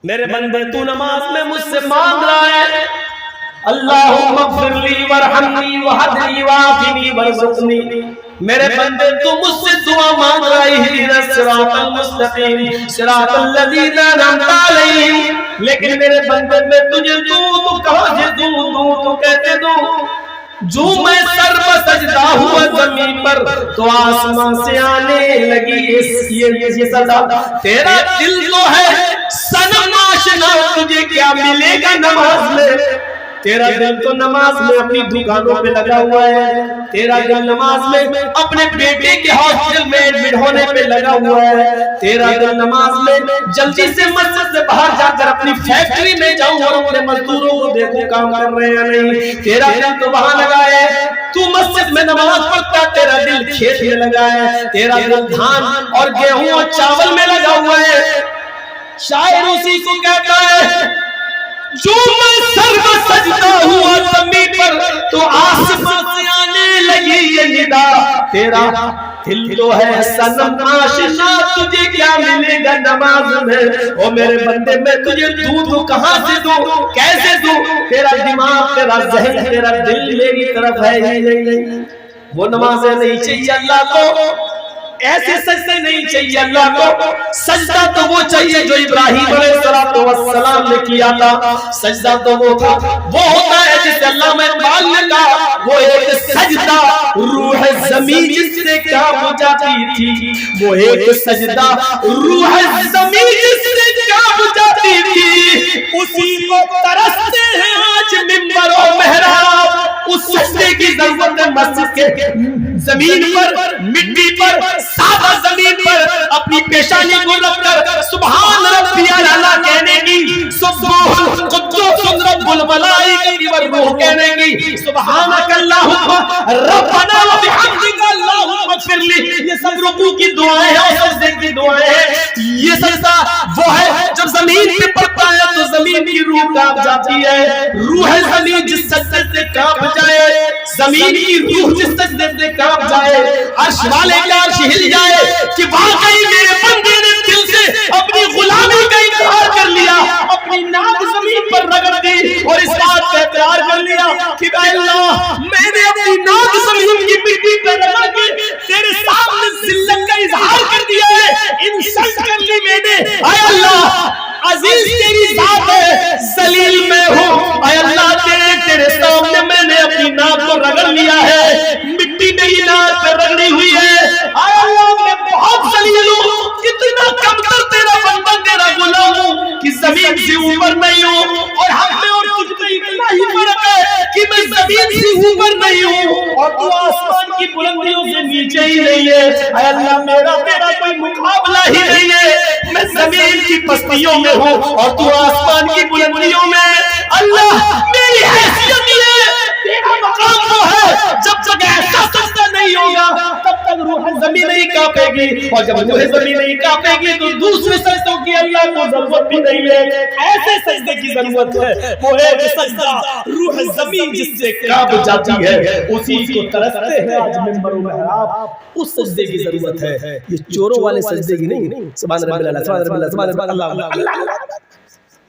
میرے بندے تو نماز میں مجھ سے مانگ رہا ہے اللہم اغفر لی ورحمنی وہدنی وعافنی ورزقنی. میرے بندے تو مجھ سے دعا مانگ رہا ہے اہدنا الصراط المستقیم صراط الذین انعمت علیہم. لیکن میرے بندے میں تجھے دوں تو کہاں سے دوں تو کہتے دوں. جو میں سر بسجدہ ہوا زمین پر تو آسمان سے آنے لگی یہ صدا. تیرا دل تو ہے صنم آشنا، تجھے کیا ملے گا نماز میں. تیرا دل تو نماز میں اپنی دکانوں پہ لگا ہوا ہے، تیرا دل نماز میں اپنے بیٹے کے ہاسپٹل میں ایڈمٹ ہونے پہ لگا ہوا ہے، تیرا دل نماز میں جلدی سے مسجد سے باہر جا کر اپنی فیکٹری میں جاؤں اور اپنے مزدوروں کو دیکھوں کام کر رہے ہیں نہیں. تیرا دل تو وہاں لگا ہے، تو مسجد میں نماز پڑھتا، تیرا دل کھیت میں لگا ہے، تیرا دل دھان اور گیہوں اور چاول میں لگا ہوا ہے. شاعر اسی کو کہتا ہے جو میں سر بسجدہ ہوا زمین پر تو آسمان سے آنے لگی یہ ندا. تیرا دل تو ہے صنم آشنا، تجھے کیا ملے گا نماز میں. او میرے بندے میں تجھے دوں تو کہاں سے دوں، کیسے دوں. تیرا دماغ، تیرا ذہن، تیرا دل میری طرف ہے ہی نہیں. وہ نمازیں نہیں چاہیے اللہ کو، ایسے سجدے نہیں چاہیے اللہ کو. سجدہ تو وہ چاہیے جو ابراہیم علیہ السلام نے کیا تھا. سجدہ تو وہ تھا، وہ ہوتا ہے جسے اللہ میں اقبال نے کہا وہ ایک سجدہ روح زمین جس سے کانپ جاتی تھی. وہ ایک سجدہ روح زمین جس سے کانپ جاتی تھی. اسی کو ترستے ہیں آج منبر و محراب. اس سجدے کی ضرورت ہے مسجد کے زمین پر، مٹی پر، سادہ زمین پر اپنی پیشانی کو رکھ کر سبحان ربی الاعلیٰ کہنے کی، سبحان قدوس رب الملائکۃ والروح کہنے کی، سبحانک اللہم ربنا وبحمدک اللہم اغفر لی. یہ سب رکوع کی دعائیں ہیں اور سجدے کی دعائیں ہیں. یہ سجدہ وہ ہے جب زمین پہ پڑتا ہے تو زمین کی روح کانپ جاتی ہے. روح زمین جس سجدے سے کانپ جائے، زمین کی روح جس سجدے سے کانپ جائے، عرش والے کا عرش ہل جائے کہ واقعی میرے بندے نے دل سے اپنی غلامی کا اقرار کر لیا، اپنی ناک زمین پر رگڑ دی اور اس بات کا اقرار کر لیا کہ اے اللہ میں نے اپنی ناک زمین کی مٹی پر رگڑ کے تیرے سامنے ذلت کا اظہار کر دیا ہے. ان سجدے اے اللہ عزیز تیری ذات ہے، ذلیل میں ہوں، اے اللہ تیرے سامنے میں نے اپنی ناک کو رگڑ لیا ہے، مٹی میری ناک پہ رگڑی ہوئی ہے، اے اللہ میں بہت ذلیل ہوں، اتنا کمتر تیرا بندہ تیرا غلام ہوں کہ زمین سے اوپر نہیں ہوں، اور ہم میں اور تجھ میں اتنا ہی فرق ہے کہ میں زمین سے اوپر نہیں ہوں اور تو آسمان کی بلندیوں سے نیچے ہی نہیں ہے، اے اللہ میرا تیرا کوئی مقابلہ ہی نہیں ہے، میں زمین کی پستیوں میں ہوں اور تو آسمان کی بلندیوں میں، اللہ میری حیثیت یہ ہے، تیرا مقام وہ ہے، جب تک ایسا سجدہ نہیں ہوگا تب تک روح زمین نہیں کانپے گی، اور جب روح زمین نہیں کانپے گی تو دوسرے سجدوں کی اللہ کو ضرورت بھی نہیں ہے، ایسے سجدے کی ضرورت ہے، وہ ہے کہ سجدہ روح زمین جس سے کانپ جاتی ہے اسی کو ترستے ہیں آج منبر و محراب، اس سجدے کی ضرورت ہے، یہ چوروں والے سجدے کی نہیں، سبحان رب اللہ سبحان رب اللہ سبحان رب اللہ،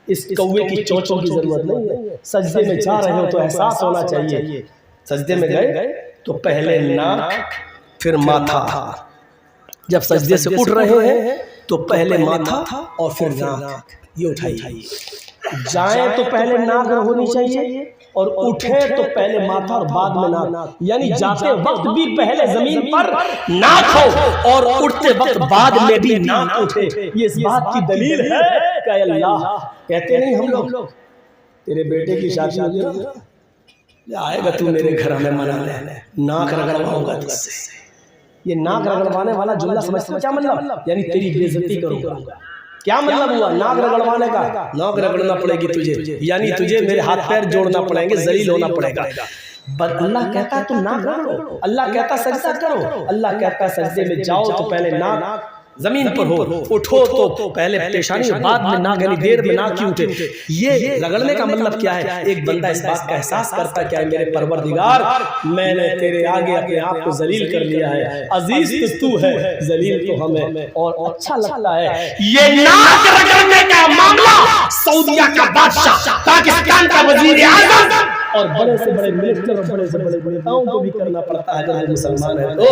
اس کوے کی چونچوں کی ضرورت نہیں ہے، سجدے میں جا رہے ہو تو احساس ہونا چاہیے، سجدے میں گئے تو پہلے ناک پھر ماتھا، جب سجدے سے اٹھ رہے ہیں تو پہلے ماتھا اور پھر ناک، یہ اٹھائیے، جائیں تو پہلے ناک ہونی چاہیے اور اٹھے تو پہلے ماتھا اور بعد میں ناک، یعنی جاتے وقت بھی پہلے زمین پر ناک ہو اور اٹھتے وقت بعد میں بھی ناک اٹھے، یہ اس بات کی دلیل ہے کہ اللہ کہتے نہیں ہم لوگ تیرے بیٹے کی شادی ہو گئی آئے گا تو میرے گھر ہمیں منا لے، ناک رگڑواؤں گا تجھ سے، یہ ناک رگڑوانے والا جملہ سمجھتے ہو کیا مطلب؟ یعنی تیری بے عزتی کروں گا، کیا مطلب ہوا ناک رگڑوانے کا؟ ناک رگڑنا پڑے گی تجھے، یعنی تجھے میرے ہاتھ پیر جوڑنا پڑیں گے، ذلیل ہونا پڑے گا، بس اللہ کہتا ہے تم ناک رگڑو، اللہ کہتا سجدہ کرو، اللہ کہتا سجدے میں جاؤ تو پہلے ناک زمین پر ہو، اٹھو تو پہلے پیشانی بعد میں ناک، یعنی دیر میں ناک کیوں اٹھے، یہ رگڑنے کا مطلب کیا ہے؟ ایک بندہ اس بات کا احساس کرتا ہے کہ میرے پروردگار میں نے تیرے آگے اپنے آپ کو ذلیل کر لیا ہے، عزیز تو ہے، ذلیل تو ہمیں، اور اچھا لگتا ہے یہ ناک رگڑنے کا معاملہ سعودیہ کا بادشاہ، پاکستان کا وزیر اعظم اور بڑے سے بڑے منسٹر اور بڑے سے بڑے نیتاؤں کو بھی کرنا پڑتا ہے اگر مسلمان ہے تو،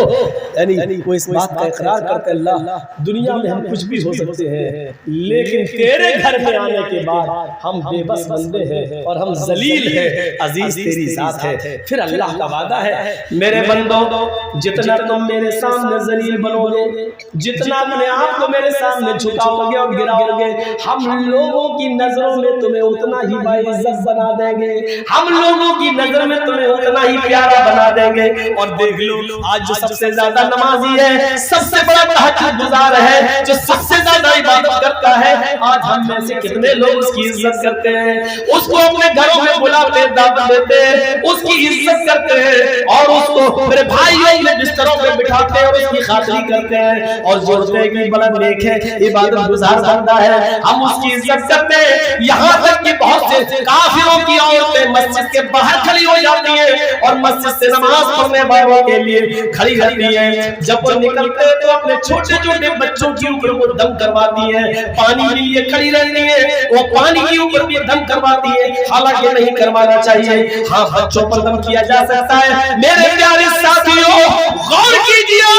یعنی وہ اس بات کا اقرار کرتے اللہ دنیا میں ہم کچھ بھی ہو سکتے ہیں لیکن تیرے گھر میں آنے کے بعد ہم بے بس بندے ہیں اور ہم ذلیل ہیں، عزیز تیری ذات ہے، پھر اللہ کا وعدہ ہے میرے بندو جتنا تم میرے سامنے ذلیل بنو گے، جتنا اپنے آپ کو میرے سامنے جھکاؤ گے اور گراؤ گے، ہم لوگوں کی نظروں میں تمہیں اتنا ہی باعزت بنا دیں گے، ہم لوگوں کی نظر میں تمہیں اتنا ہی پیارا بنا دیں گے، اور دیکھ لو آج جو سب سے زیادہ نمازی ہے، سب سے بڑا تہجد گزار ہے، جو سب سے زیادہ عبادت کرتا ہے، آج ہم میں سے کتنے لوگ اس کی عزت کرتے ہیں، اس کو اپنے گھروں میں بلاتے دعوت دیتے ہیں، اس کی عزت کرتے ہیں اور اس کو میرے بھائیوں اپنے بستروں پہ بٹھاتے ہیں اور اس کی خاطری کرتے ہیں اور جوڑتے ہیں کہ بڑا نیک ہے، عبادت گزار بندہ ہے، ہم اس کی عزت کرتے ہیں، یہاں تک کہ بہت سے کافروں کی عورتیں مسجد کے باہر کھڑی ہو جاتی ہیں اور مسجد سے نماز پڑھنے والوں کے لیے کھڑی رہتی ہیں، جب وہ نکلتے ہیں تو اپنے چھوٹے چھوٹے بچوں کے اوپر وہ دم کرواتی ہے، پانی کے لیے کھڑی رہتی ہے، وہ پانی کے اوپر بھی دم کرواتی ہے، حالانکہ نہیں کروانا چاہیے، ہاں بچوں پر دم کیا جا سکتا ہے، میرے پیارے ساتھیوں غور کیجئے،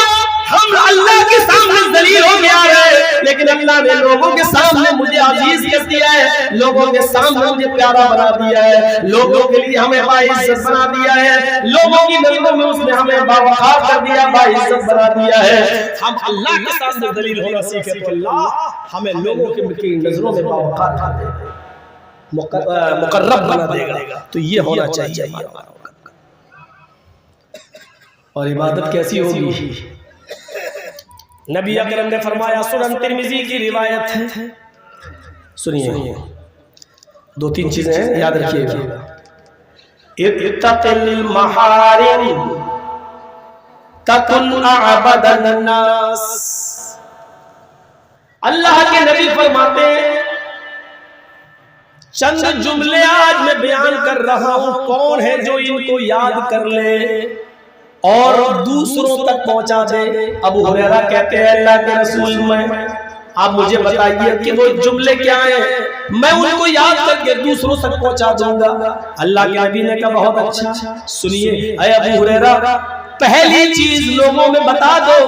ہم اللہ کے سامنے ذلیل ہو گیا ہے لیکن اللہ نے لوگوں کے سامنے مجھے عزیز کر دیا ہے، لوگوں کے سامنے مجھے پیارا بنا دیا ہے، لوگوں کے لیے ہمیں باعزت بنا دیا ہے، لوگوں کی نظروں میں اس نے ہمیں باوقار کر دیا، باعزت بنا دیا ہے، ہم اللہ کے سامنے ذلیل ہونا سیکھے تو اللہ ہمیں لوگوں کی نظروں میں باوقار کر دے گا، مقرب بنا دے گا، تو یہ ہونا چاہیے ہمارا، اور عبادت کیسی ہوگی؟ نبی اکرم نے فرمایا، سنن ترمذی کی روایت ہے، سنیے دو تین چیزیں ہیں یاد رکھیے گا، اتق المحارم تکن اعبد الناس، اللہ کے نبی فرماتے ہیں چند جملے آج میں بیان کر رہا ہوں، کون ہے جو ان کو یاد کر لے اور دوسروں تک پہنچا دے؟ ابو ہریرہ کہتے ہیں اللہ کے رسول میں آپ مجھے بتائیے کہ وہ جملے کیا ہیں، میں ان کو یاد کر کے دوسروں تک پہنچا دوں گا۔ اللہ کے نبی نے کہا بہت اچھا، سنیے اے ابو ہریرہ، پہلی چیز لوگوں میں بتا دو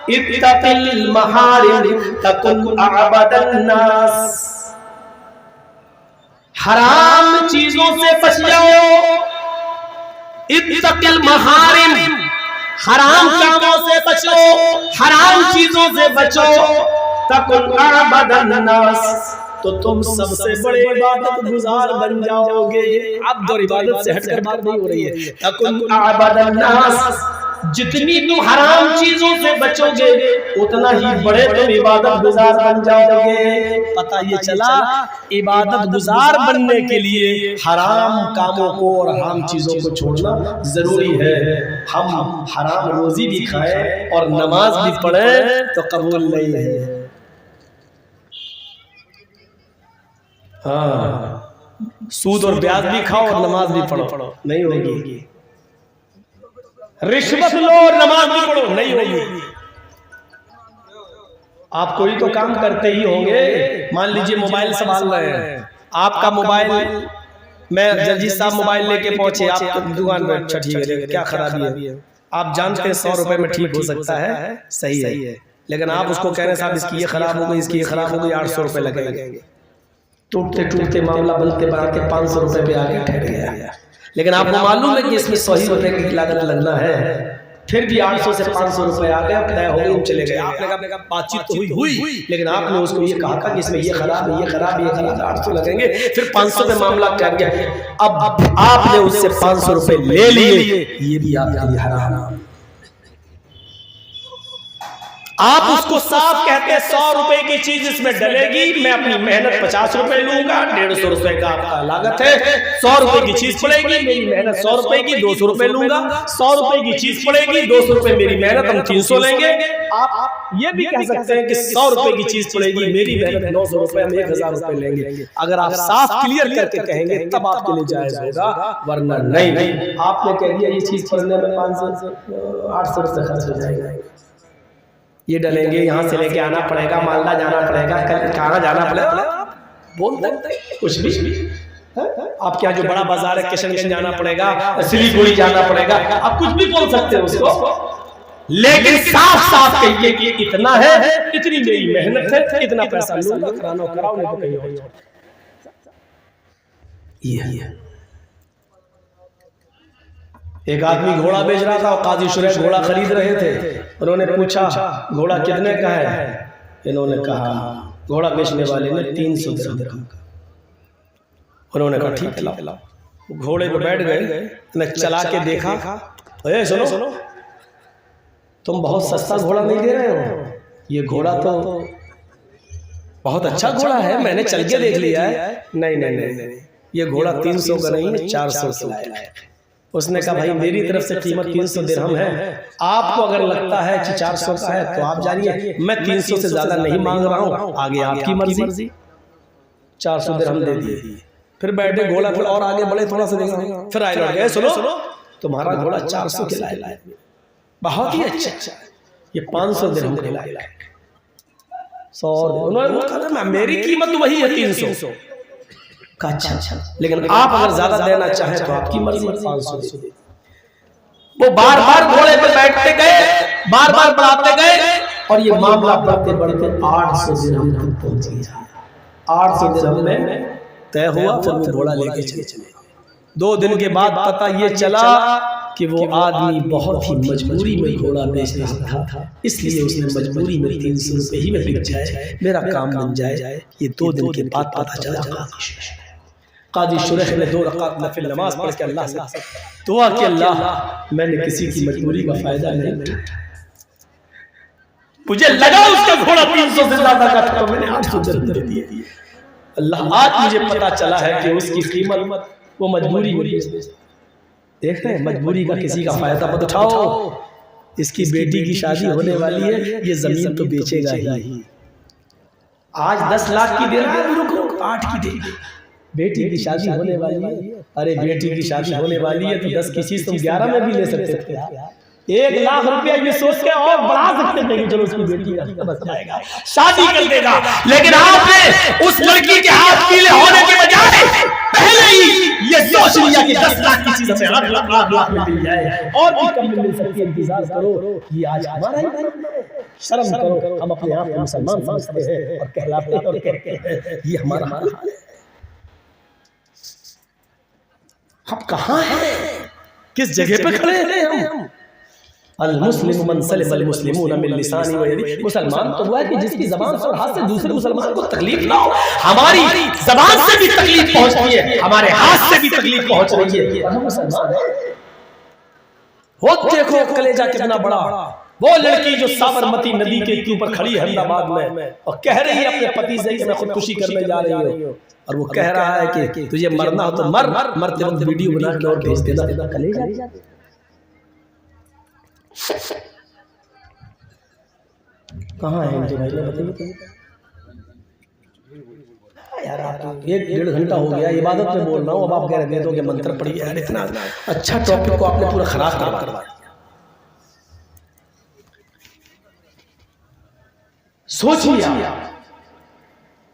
اتق المحارم تکن اعبد الناس، حرام چیزوں سے بچ جاؤ، اتق المحارم، حرام کاموں سے بچو، حرام چیزوں سے بچو، تکن اعبد الناس، تو تم سب سے بڑے عبادت گزار بن جاؤ گے۔ عبد اور عبادت سے ہٹ کر بات نہیں ہو رہی ہے، تکن اعبد الناس، جتنی تم حرام چیزوں سے بچو گے اتنا ہی بڑے تم عبادت گزار بن جاؤ گے۔ پتہ یہ چلا عبادت گزار بننے کے لیے حرام کاموں کو اور حرام چیزوں کو چھوڑنا ضروری ہے۔ ہم حرام روزی بھی کھائیں اور نماز بھی پڑھیں تو قبول نہیں ہے۔ ہاں، سود اور بیاج بھی کھاؤ اور نماز بھی پڑھو، نہیں ہوگی۔ رشوت لو اور نماز بھی پڑھو، نہیں ہوگی۔ آپ کوئی تو کام کرتے ہی ہوں گے، مان لیجئے موبائل سنبھال رہے ہیں، آپ کا موبائل، میں جرجیت صاحب موبائل لے کے پہنچے آپ کی دکان پر، اچھا ٹھیک ہے، کیا خرابی ہے؟ آپ جانتے ہیں 100 روپے میں ٹھیک ہو سکتا ہے، صحیح ہے، لیکن آپ اس کو کہہ رہے ہیں صاحب اس کی یہ خراب ہو گئی، اس کی یہ خراب ہو گئی، 800 روپے لگیں گے۔ ٹوٹتے ٹوٹتے معاملہ بنتے بناتے 500 روپے پہ آگے ٹھہر گیا، لیکن آپ کو معلوم ہے کہ اس میں 100 روپے کی لاگت لگنا ہے، پھر بھی 800 سے 500 روپے آ گئے، طے ہو گئے، چلے گئے۔ آپ نے کہا بات چیت تو ہوئی، لیکن آپ نے اس کو یہ کہا تھا کہ اس میں یہ خراب ہے، یہ خراب ہے، یہ خراب ہے، 800 لگیں گے، پھر 500 پہ معاملہ کر گیا۔ اب آپ نے اس سے 500 روپے لے لیے، یہ بھی آپ کے لیے حرام ہے۔ آپ اس کو صاف کہتے ہیں 100 روپے کی چیز اس میں ڈلے گی، میں اپنی محنت 50 روپے لوں گا، 150 روپے کا آپ کا لاگت ہے، 100 روپے کی چیز پڑے گی، میری محنت 100 روپے کی، 200 روپے لوں گا، 100 روپے کی چیز پڑے گی، 200 روپے میری محنت، ہم 300 لیں گے۔ آپ یہ بھی کہہ سکتے ہیں کہ 100 روپے کی چیز پڑے گی، میری محنت 900 روپے، ہم 1000 روپے لیں گے۔ اگر آپ صاف کلیئر کر کے کہیں گے تب آپ کے لیے جائز ہوگا، ورنہ نہیں۔ آپ نے کہہ دیا یہ چیز پڑھنے میں 800 روپے خرچ ہو جائے گا، یہ ڈلیں گے، یہاں سے لے کے آنا پڑے گا، مالدہ جانا پڑے گا، کہاں جانا پڑے گا، بولتے کچھ بھی۔ آپ کیا جو بڑا بازار ہے کشن گنج جانا پڑے گا، سلیگوڑی جانا پڑے گا، آپ کچھ بھی بول سکتے ہیں اس کو، لیکن صاف صاف کہیے کہ اتنا ہے، اتنی میری محنت ہے، اتنا پیسہ لوں گا، کرانا کراؤ، نہیں تو کہیں اور۔ یہ ایک آدمی گھوڑا بیچ رہا تھا اور قاضی شریح گھوڑا خرید رہے تھے، انہوں نے پوچھا گھوڑا کتنے کا ہے؟ انہوں نے کہا، گھوڑا بیچنے والے نے 300 درہم کا۔ انہوں نے کہا ٹھیک ہے، گھوڑے پہ بیٹھ گئے، میں چلا کے دیکھا، اے سنو، تم بہت سستا گھوڑا نہیں دے رہے ہو، یہ گھوڑا تو بہت اچھا گھوڑا ہے، میں نے چل کے دیکھ لیا ہے۔ نہیں، یہ گھوڑا 300 کا نہیں، 400 کا ہے۔ اس نے کہا بھائی میری طرف سے قیمت 300 درہم ہے، آپ کو اگر لگتا ہے کہ 400 کا ہے تو آپ جانیے، میں 300 سے زیادہ نہیں مانگ رہا ہوں، آگے آپ کی مرضی۔ 400 درہم دے دیے، پھر بیٹھے گھوڑا، پھر اور آگے بڑھے تھوڑا سا دیکھا، پھر آئے لوٹ گئے، سنو تمہارا گھوڑا 400 کے لائے، بہت ہی اچھا، یہ 500 درہم کے لائے، 100 انہوں نے کہا میری قیمت وہی ہے 300 کا، اچھا، لیکن آپ اگر زیادہ دینا چاہیں تو آپ کی مرضی، 500 دے۔ وہ بار بار گھوڑے پہ بیٹھتے گئے، بار بار بڑھاتے گئے، اور یہ معاملہ بڑھتے بڑھتے 800 درہم تک پہنچ گیا۔ 800 درہم میں طے ہوا، پھر وہ گھوڑا لے کے چلے۔ 2 دن کے بعد پتہ یہ چلا کہ وہ آدمی بہت ہی مجبوری میں گھوڑا بیچ رہا تھا، اس لیے اس نے مجبوری میں 300 روپے ہی میں بک جائے، میرا کام بن جائے۔ یہ 2 دن کے بعد پتہ چلا۔ قاضی شریح نے 2 رکعت نفل نماز پڑھ کے اللہ سے دعا کہ اللہ میں نے کسی کی مجبوری کا فائدہ نہیں اٹھایا، مجھے لگا اس کا گھوڑا 300 سے زیادہ کا تھا، میں نے 800 درہم دے دیے۔ اللہ آج مجھے پتا چلا ہے کہ اس کی قیمت وہ مجبوری ہوئی۔ دیکھ رہے ہیں مجبوری کا کسی کا فائدہ مت اٹھاؤ، اس کی بیٹی کی شادی ہونے والی ہے، یہ زمین تو بیچے گا ہی۔ آج 10 لاکھ کی دے رہا ہے، رکو 8 کی دے گا، بیٹی کی شادی ہونے والی ہے۔ ارے بیٹی کی شادی ہونے والی ہے تو 10 کی چیز تم 11 میں بھی لے سکتے تھے، 1 لاکھ روپیہ یہ سوچ کے اور بڑھا سکتے تھے کہ چلو اس کی بیٹی کا بس جائے گا، شادی کر دے گا، لیکن آپ نے اس لڑکی کے ہاتھ پیلے ہونے کے بجائے پہلے ہی یہ سوچ لیا کہ 10 لاکھ کی چیز ہمیں 8 لاکھ میں مل جائے اور بھی کم مل سکتی ہے، انتظار کرو، یہ آج ہمارا ہی شرم کرو، ہم اپنے آپ کو مسلمان سمجھتے ہیں اور کہلاتے ہیں اور کہتے ہیں یہ ہمارا حال ہے۔ ہم کہاں ہیں؟ کس جگہ پہ کھڑے ہیں ہم؟ المسلم من سلم المسلمون من لسانی و یدی، مسلمان تو وہ ہے کہ جس کی زبان سے اور ہاتھ سے دوسرے مسلمان کو تکلیف نہ ہو۔ ہماری زبان سے بھی تکلیف پہنچتی ہے، ہمارے ہاتھ سے بھی تکلیف پہنچ رہی ہے، ہم مسلمان ہیں۔ وہ دیکھو کلیجہ کتنا بڑا، وہ لڑکی جو سابرمتی ندی کے اوپر کھڑی ہے احمد آباد میں اور کہہ رہی ہے اپنے پتی سے کہ میں خودکشی کرنے جا رہی ہوں، اور وہ کہہ رہا ہے کہ تجھے مرنا ہو تو مرتے وقت ویڈیو بنا کے اور بھیج دینا۔ کلیجہ کہاں ہے ان کے بھائی؟ بتائیے یار، آپ 1.5 گھنٹہ ہو گیا عبادت میں بول رہا ہوں، اب آپ کہہ رہے ہیں کہ منتر پڑھی ہے، اتنا اچھا ٹاپک کو آپ نے پورا خراب کروا دیا۔ سوچیے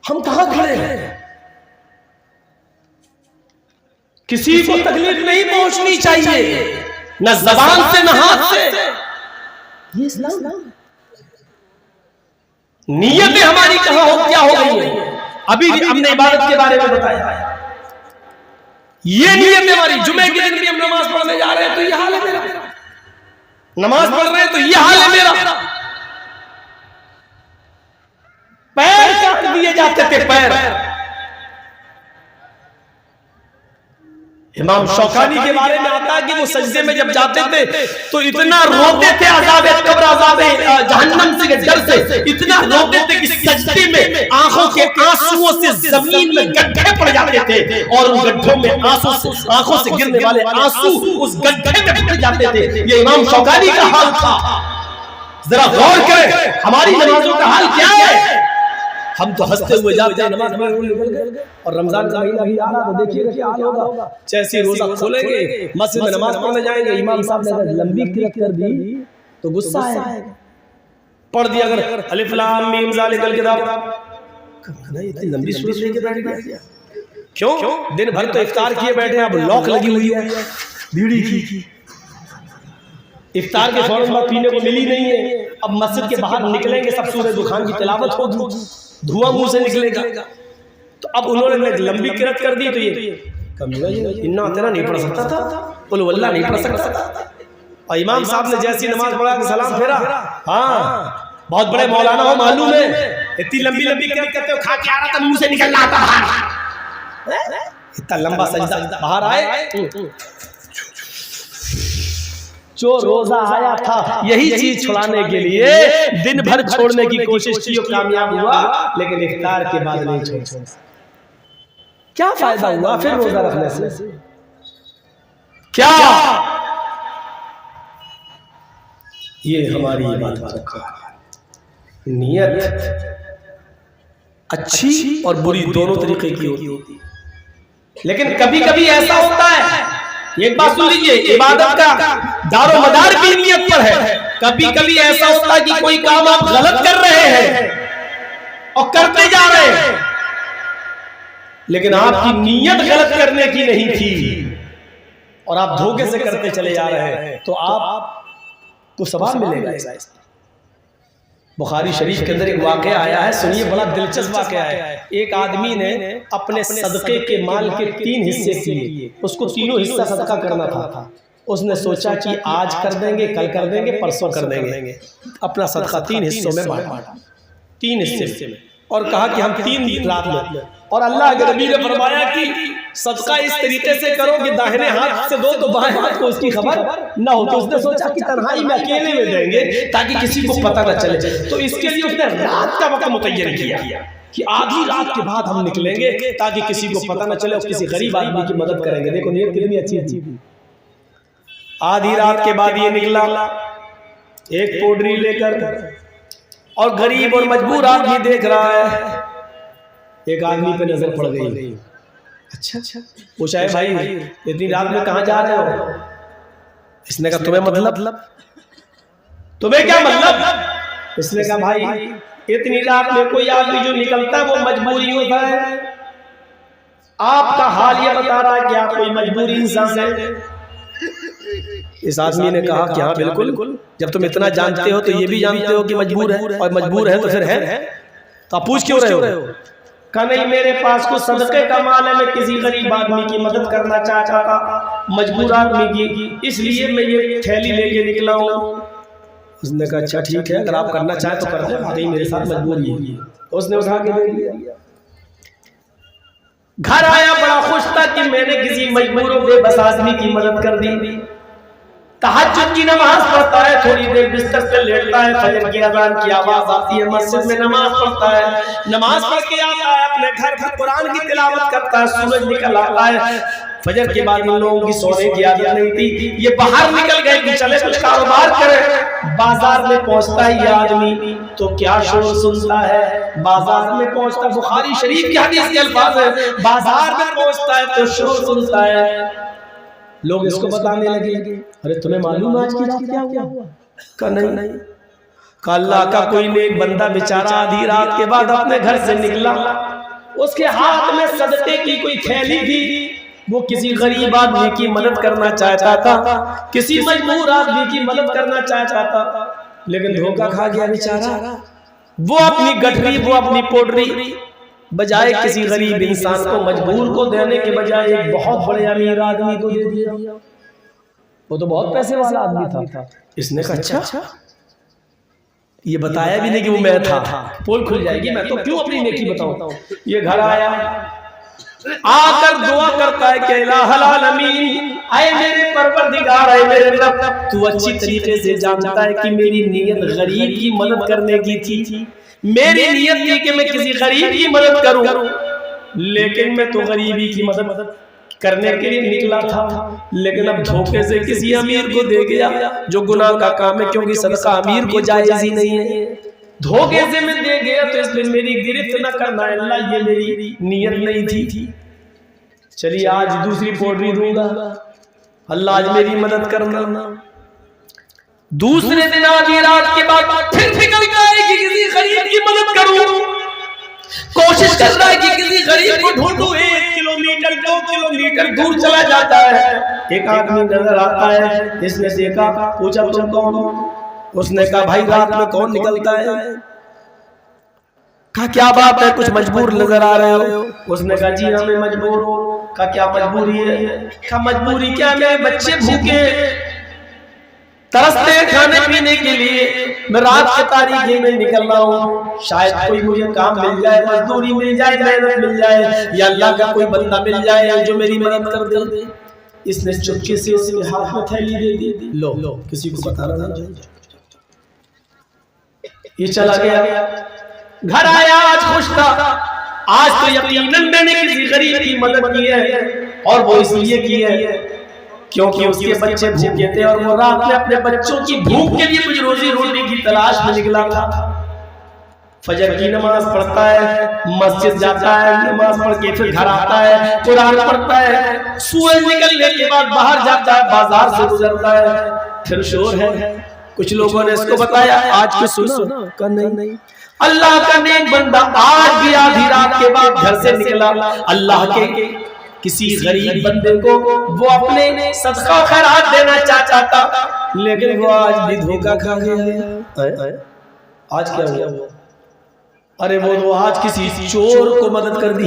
ہم کہاں کھڑے ہیں؟ کسی کو تکلیف نہیں پہنچنی چاہیے، نہ زبان سے نہ ہاتھ سے۔ یہ اسلام، نیتیں ہماری کہاں ہو کیا ہو گئی ہیں؟ ابھی ہم نے عبادت کے بارے میں بتایا، یہ نیت ہماری جمعے کے دن بھی ہم نماز پڑھنے جا رہے ہیں تو یہ حال ہے میرا، نماز پڑھ رہے ہیں تو یہ حال ہے میرا، پیر کاٹ دیے جاتے تھے پیر۔ امام شوکانی کے بارے میں آتا ہے کہ وہ سجدے میں جب جاتے تھے تو اتنا روتے تھے عذاب قبر عذاب جہنم سے ڈر سے، اتنا روتے تھے کہ سجدے میں آنکھوں کے آنسوؤں سے زمین میں گڈھے پڑ جاتے تھے اور ان گڈھوں میں آنکھوں سے گرنے والے آنسو اس گڈھے میں پڑ جاتے تھے۔ یہ امام شوکانی کا حال تھا۔ ذرا غور کریں ہماری نمازوں کا حال کیا ہے؟ ہم تو ہنستے ہوئے جاتے ہیں نماز پڑھنے، اور رمضان کا مہینہ بھی آ رہا تو دیکھیے گا کیا حال ہوگا۔ جیسے روزہ کھولیں گے مسجد میں نماز پڑھنے جائیں گے، امام صاحب نے اگر لمبی قرأت کر دی تو غصہ آئے گا، پڑھ دیا اگر الف لام میم ذالک الکتاب، اتنی لمبی سورت لے کے بیٹھ گیا کیوں؟ دن بھر تو افطار کیے بیٹھے ہیں، اب لاک لگی ہوئی ہے بیڑی کی، افطار کے فوراً بعد پینے کو ملی نہیں ہے، اب مسجد کے باہر نکلیں گے سب سورہ دخان کی تلاوت ہوگی، دھواں منہ سے نکلے گا، تو اب انہوں نے لمبی قرأت کر دی تو یہ انا اتنا نہیں پڑھ سکتا تھا، قل واللہ نہیں پڑھ سکتا تھا، اور امام صاحب نے جیسی نماز پڑھا کہ سلام پھیرا، ہاں بہت بڑے مولانا ہو معلوم ہے، اتنی لمبی قرأت کرتے ہو کھا کے آ رہا تھا منہ سے نکل رہا تھا، اتنا لمبا سجدہ باہر آئے، جو روزہ آیا تھا یہی چیز چھڑانے کے لیے دن بھر چھوڑنے کی کوشش کی اور کامیاب ہوا، لیکن افطار کے بعد نہیں چھوڑا۔ کیا فائدہ ہوا پھر روزہ رکھنے سے؟ کیا یہ ہماری عبادت کا نیت اچھی اور بری دونوں طریقے کی ہوتی، لیکن کبھی کبھی ایسا ہوتا ہے، ایک بات سن لیجئے، عبادت کا دار و مدار بھی نیت پر ہے۔ کبھی کبھی ایسا ہوتا ہے کہ کوئی کام آپ غلط کر رہے ہیں اور کرتے جا رہے ہیں، لیکن آپ کی نیت غلط کرنے کی نہیں تھی اور آپ دھوکے سے کرتے چلے جا رہے ہیں، تو آپ کو ثواب ملے گا۔ بخاری شریف کے اندر ایک واقعہ آیا ہے، سنیے، بڑا دلچسپ واقعہ ہے۔ ایک آدمی نے اپنے صدقے کے مال کے 3 حصے کیے، اس کو تینوں حصہ صدقہ کرنا تھا۔ اس نے سوچا کہ آج کر دیں گے، کل کر دیں گے، پرسوں کر دیں گے، اپنا صدقہ 3 حصوں میں بانٹا، 3 حصے میں، اور کہا کہ ہم 3 رات میں، اور اللہ کے نبی نے فرمایا کہ صدقہ اس طریقے سے کرو کہ داہنے ہاتھ سے دو تو بائیں ہاتھ کو اس کی خبر نہ ہو۔ تو اس نے سوچا کہ تنہائی میں اکیلے میں دیں گے تاکہ کسی کو پتہ نہ چلے، تو اس کے لیے اس نے رات کا وقت متعین کیا کہ آدھی رات کے بعد ہم نکلیں گے تاکہ کسی کو پتہ نہ چلے اور کسی غریب آدمی کی مدد کریں گے۔ دیکھو نیت کتنی اچھی تھی۔ آدھی رات کے بعد یہ نکلا ایک پوڈری لے کر، اور غریب اور مجبور آدمی دیکھ رہا ہے۔ ایک آدمی پہ نظر پڑ گئی، اچھا پوچھا ہے بھائی اتنی رات میں کہاں جا رہے ہو؟ اس نے کہا تمہیں مطلب، تمہیں کیا مطلب؟ اس نے کہا بھائی اتنی رات میں کوئی آدمی جو نکلتا ہے وہ مجبوری ہوتا ہے، آپ کا حال یہ بتا رہا ہے کہ آپ کوئی مجبوری انسان ہے؟ اس آدمی نے کہا کہ ہاں بالکل، جب تم اتنا جانتے ہو تو یہ بھی جانتے ہو کہ مجبور ہے، اور مجبور ہے تو پھر ہے تو آپ پوچھ کیوں رہے ہو؟ کہا نہیں، میرے پاس کو صدقے کا مال ہے، میں کسی غریب آدمی کی مدد کرنا چاہتا تھا، مجبور آدمی کی، اس لیے میں یہ تھیلی لے کے نکلا ہوں۔ اس نے کہا اچھا ٹھیک ہے، اگر آپ کرنا چاہیں تو کر دیں، واقعی میرے ساتھ مجبوری ہے۔ اس نے اٹھا کے دے دیا۔ گھر آیا بڑا خوش تھا کہ میں نے کسی مجبور و بے بس آدمی کی مدد کر دی۔ تہجد کی نماز پڑھتا ہے، تھوڑی دیر بستر پہ لیٹتا ہے، فجر کی اذان کی آواز آتی ہے، مسجد میں نماز پڑھتا ہے، نماز پڑھ کے آتا ہے، اپنے گھر پر قرآن کی تلاوت کرتا ہے، سورج نکل آتا ہے۔ فجر کے بعد ان لوگوں کی سونے کی عادت نہیں تھی، یہ باہر نکل گئے کہ چلے کچھ کاروبار کریں۔ بازار میں پہنچتا ہے یہ آدمی تو کیا شور سنتا ہے، بازار میں پہنچتا، بخاری شریف کی حدیث کے الفاظ ہے، بازار میں پہنچتا ہے تو شور سنتا ہے۔ لوگ اس کو بتانے لگے، ارے تمہیں معلوم آج کی رات کیا ہوا؟ کہا نہیں۔ کہا اللہ کا کوئی نیک بندہ بیچارہ آدھی رات کے بعد اپنے گھر سے نکلا، اس کے ہاتھ میں صدقے کی کوئی تھیلی تھی، وہ کسی غریب آدمی کی مدد کرنا چاہتا تھا، کسی مجبور آدمی کی مدد کرنا چاہتا تھا، لیکن دھوکہ کھا گیا بیچارہ۔ وہ اپنی گٹھری، وہ اپنی پوٹری بجائے کسی غریب انسان کو، مجبور کو دینے کے بجائے ایک بہت بڑے امیر آدمی کو دے دیا۔ وہ تو بہت پیسے والا آدمی تھا۔ اس نے کہا اچھا، یہ بتایا بھی نہیں کہ وہ میں تھا، پول کھل جائے گی، میں تو کیوں اپنی نیکی بتاؤں۔ یہ گھر آیا، آ کر دعا کرتا ہے کہ الہ العالمین، اے میرے پروردگار، اے میرے رب، تو اچھی طریقے سے جانتا ہے کہ میری نیت غریب کی مدد کرنے کی تھی، میری نیت تھی کہ میں کسی غریب کی مدد کروں، لیکن میں تو غریبی کی مدد کرنے کے لیے نکلا تھا، لیکن اب دھوکے سے کسی امیر کو دے گیا، جو گناہ کا کام ہے، کیونکہ صدقہ امیر کو جائز ہی نہیں ہے۔ دھوکے سے میں دے گیا تو اس لیے میری گرفت نہ کرنا ہے اللہ، یہ میری نیت نہیں تھی۔ چلیے آج دوسری پوٹری دوں گا، اللہ آج میری مدد کرنا۔ دوسرے دن آدھی رات کے بعد پھر نکلتا ہے کہ کسی غریب کی مدد کروں، کوشش کر رہا ہے کہ کسی غریب کو ڈھونڈوں، 1 کلومیٹر 2 کلومیٹر دور چلا جاتا ہے، ایک آدمی نظر آتا ہے، اس نے دیکھا، پوچھا تم کون ہو؟ اس نے کہا بھائی رات میں کون نکلتا ہے؟ کہا کیا بات ہے، کچھ مجبور نظر آ رہے ہو؟ اس نے کہا جی ہاں میں مجبور ہوں۔ کہا کیا مجبوری ہے؟ کہا مجبوری کیا، میرے بچے بھوکے ترستے کھانے پینے کے لیے، میں رات کے تاریکی میں نکل رہا ہوں، شاید کوئی مجھے کام مل جائے، مزدوری مل جائے، محنت مل جائے، یا اللہ کا کوئی بندہ مل جائے جو میری مدد کر دے۔ اس نے چپکے سے اس کے ہاتھ میں تھیلی دے دی، لو کسی کو بتانا نہیں۔ یہ چلا گیا، گھر آیا، آج خوش تھا، آج تو یقیناً میں نے کسی غریب کی مدد کی ہے، اور وہ اس لیے کی ہے کیونکہ اس کے بچے بھوکے تھے، اور وہ رات میں اپنے بچوں کی بھوک کے لیے کچھ روزی روٹی کی تلاش میں نکلا تھا۔ فجر کی نماز پڑھتا ہے، مسجد جاتا ہے، نماز پڑھ کے پھر گھر آتا ہے، قرآن پڑھتا ہے، سورج نکلنے کے بعد باہر جاتا ہے، بازار سے گزرتا ہے، پھر شور ہے۔ کچھ لوگوں نے اس کو بتایا آج کی سنا، کہا نہیں، اللہ کا نیک بندہ آج بھی آدھی رات کے بعد گھر سے نکلا، اللہ کے کسی غریب بندے کو وہ اپنے صدقہ و خیرات دینا چاہتا تھا، لیکن وہ آج بھی دھوکہ کھا گیا۔ آج کیا ہوا؟ ارے وہ آج کسی چور کو مدد کر دی۔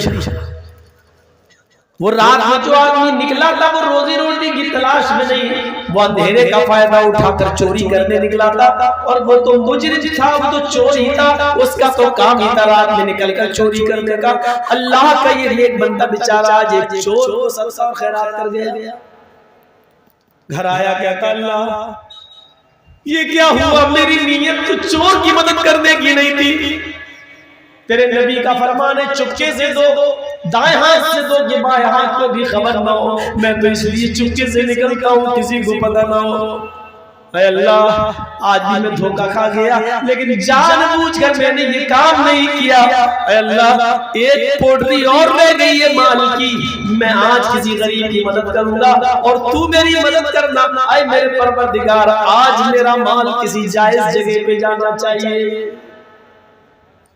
وہ رات میں جو آدمی نکلا تھا وہ روزی روٹی کی تلاش میں نہیں، وہ اندھیرے کا فائدہ اٹھا کر چوری کرنے نکلا تھا، اور وہ تو مجرم تھا، وہ تو چور ہی تھا، اس کا تو کام ہی تھا رات میں نکل کر چوری کرنے کا۔ اللہ کا یہ ایک بندہ بیچارہ آج ایک چور کو صدقہ و خیرات کر گیا۔ گھر آیا کہتا اللہ یہ کیا ہوا، میری نیت تو چور کی مدد کرنے کی نہیں تھی، تیرے نبی کا فرمان ہے چپکے سے دو، دائیں ہاتھ سے دو کہ بائیں ہاتھ کو بھی خبر نہ ہو، میں تو اس لیے چپکے سے نکلتا ہوں کسی کو پتہ نہ ہو۔ اے اللہ آج بھی میں دھوکہ کھا گیا، لیکن جان بوجھ کر میں نے یہ کام نہیں کیا۔ اے اللہ ایک پوٹری اور رہ گئی ہے مال کی، میں آج کسی غریب کی مدد کروں گا اور تو میری مدد کرنا۔ اے میرے پروردگار آج میرا مال کسی جائز جگہ پہ جانا چاہیے۔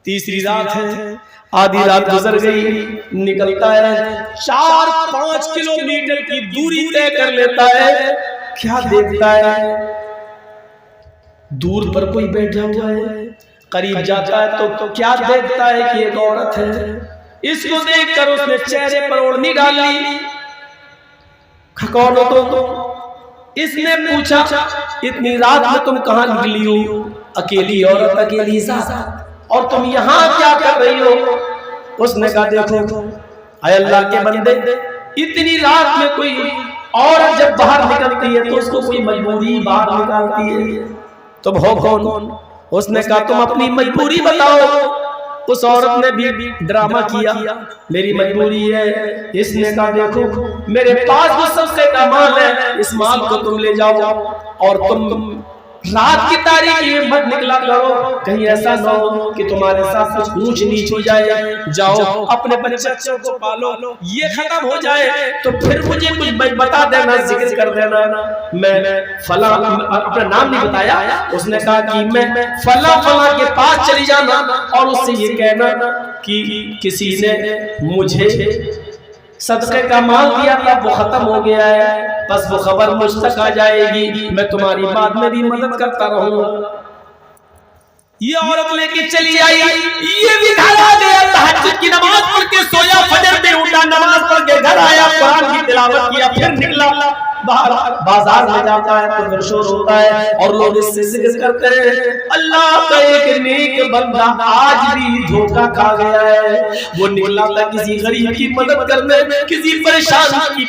تیسری رات ہے، آدھی رات گزر گئی، نکلتا ہے 4-5 کلومیٹر کی دوری طے کر لیتا ہے، کیا دیکھتا ہے دور پر کوئی بیٹھا ہوا ہے، قریب جاتا ہے تو کیا دیکھتا ہے کہ ایک عورت ہے، اس کو دیکھ کر اس نے چہرے پر اوڑھنی ڈال لی، کھکور تو اس نے پوچھا اتنی رات میں تم کہاں نکلی ہو، اکیلی عورت اکیلی ذات، اور تم یہاں کیا کر رہی ہو؟ اس نے کہا دیکھو اے اللہ کے بندے، اتنی رات میں کوئی عورت جب باہر نکلتی ہے تو اس کو کوئی مجبوری باہر نکالتی ہے، تم ہو کون؟ اس نے کہا تم اپنی مجبوری بتاؤ۔ اس عورت نے بھی ڈرامہ کیا، میری مجبوری ہے۔ اس نے کہا دیکھو میرے پاس وہ سب سے کا مال ہے، اس مال کو تم لے جاؤ، اور تم رات کی تاریکی میں مت نکلا کرو، کہیں ایسا نہ ہو کہ تمہارے ساتھ کچھ اونچ نیچ ہو جائے، جاؤ اپنے بچوں کو پالو، یہ ختم ہو جائے تو پھر مجھے کچھ بتا دینا، ذکر کر دینا، میں فلاں، اپنا نام نہیں بتایا، اس نے کہا کہ میں فلاں کے پاس چلی جانا اور اس سے یہ کہنا کہ کسی نے مجھے صدقے کا مال دیا تھا، وہ ختم ہو گیا ہے، بس وہ خبر مجھ تک آ جائے گی، میں تمہاری بات میں بھی مدد کرتا رہوں گا۔ یہ عورت لے کے چلی آئی، یہ بھی گھر آ گیا، تہجد کی نماز پڑھ کے سویا، فجر میں اٹھا، نماز پڑھ کے گھر آیا، قرآن کی تلاوت کیا، پھر نکلا باہر، بازار میں جاتا ہے تو پھر شور ہوتا ہے اور لوگ اس سے ذکر کرتے ہیں اللہ کا ایک نیک بندہ آج بھی دھوکہ کھا گیا ہے، وہ نکلا تھا کسی غریب کی مدد کرنے، کسی پریشان کی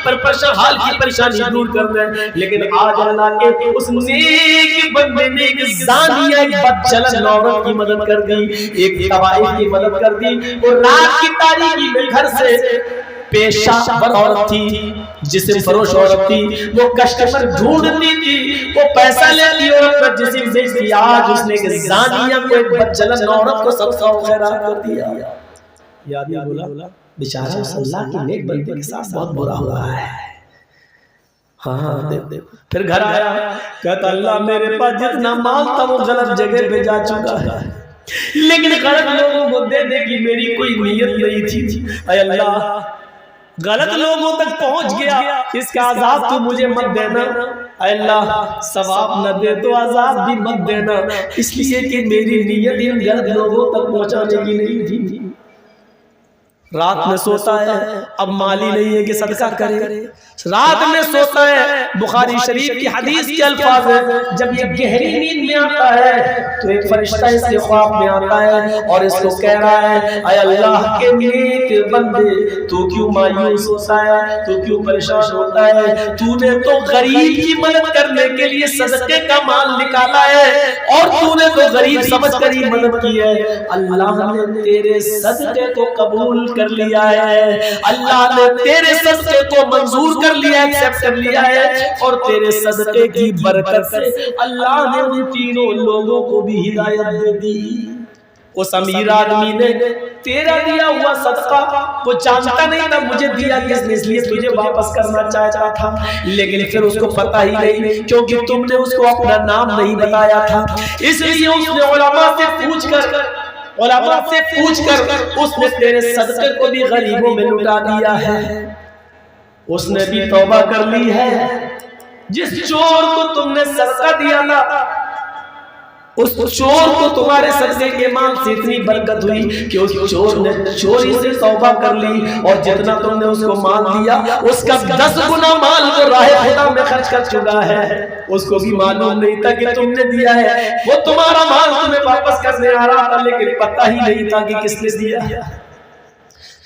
حال کی پریشانی دور کرنے، لیکن آج اللہ کے اس نیک بندے نے ایک زانیہ، ایک بدچلن عورت کی مدد کر دی، ایک طوائف کی مدد کر دی، اور رات کی تاریکی میں گھر سے پیشہ ور عورت تھی، جسم فروش عورت تھی، وہ کسٹمر ڈھونڈتی تھی، وہ پیسہ لیتی عورت پر جسم بیچتی، آج اس نے ایک زانیہ کو، ایک بدچلن عورت کو صدقہ و خیرات کر دیا۔ یاد نہیں بولا بیچارہ اس اللہ کی نیک بندے کے ساتھ بہت برا ہوا ہے۔ ہاں پھر گھر آیا، کہتا اللہ میرے پاس جتنا مال تھا وہ غلط جگہ پہ جا چکا ہے، لیکن غلط لوگوں کو دینے کی میری کوئی نیت نہیں تھی، اے اللہ غلط لوگوں تک پہنچ گیا، اس کا عذاب تو مجھے مت دینا، اے اللہ ثواب نہ دے تو عذاب بھی مت دینا، اس لیے کہ میری نیت ان غلط لوگوں تک پہنچانے کی نہیں تھی۔ رات میں سوتا ہے، اب مالی نہیں ہے کہ صدقہ کرے، رات میں سوتا ہے، بخاری شریف کی حدیث کے الفاظ ہیں، جب یہ گہری نیند میں آتا ہے تو ایک فرشتہ اس کے خواب میں آتا ہے اور اس کو کہہ رہا ہے اے اللہ کے نیک بندے، تو کیوں مایوس ہوتا ہے، تو کیوں پریشان ہوتا ہے، تو نے تو غریب کی مدد کرنے کے لیے صدقے کا مال نکالا ہے اور تو نے تو غریب سمجھ کر ہی مدد کی ہے، اللہ نے تیرے صدقے کو قبول کر لیا ہے، اللہ نے تیرے صدقے کو منظور کر لیا ہے، ایکسپٹ کر لیا ہے، اور تیرے صدقے کی برکت سے اللہ نے ان تینوں لوگوں کو بھی ہدایت دے دی۔ اس امیر آدمی نے تیرا دیا ہوا صدقہ وہ جانتا نہیں تھا مجھے دیا کس نے، اس لیے تجھے واپس کرنا چاہتا تھا، لیکن پھر اس کو پتہ ہی نہیں کیونکہ تم نے اس کو اپنا نام نہیں بتایا تھا، اس لیے اس نے علماء سے پوچھ کر اس نے تیرے صدقے کو بھی غریبوں میں لٹا دیا ہے۔ اس نے بھی توبہ کر لی ہے، جس چور کو تم نے صدقہ دیا تھا اس چور کو تمہارے صدقے کے مال سے اتنی برکت ہوئی کہ اس چور نے چوری سے توبہ کر لی، اور جتنا تم نے اس کو مال دیا اس کا 10 گنا مال وہ راہ خدا میں خرچ کر چکا ہے، اس کو بھی معلوم نہیں تھا کہ تم نے دیا ہے، وہ تمہارا مال تمہیں واپس کرنے آ رہا تھا لیکن پتہ ہی نہیں تھا کہ کس نے دیا ہے۔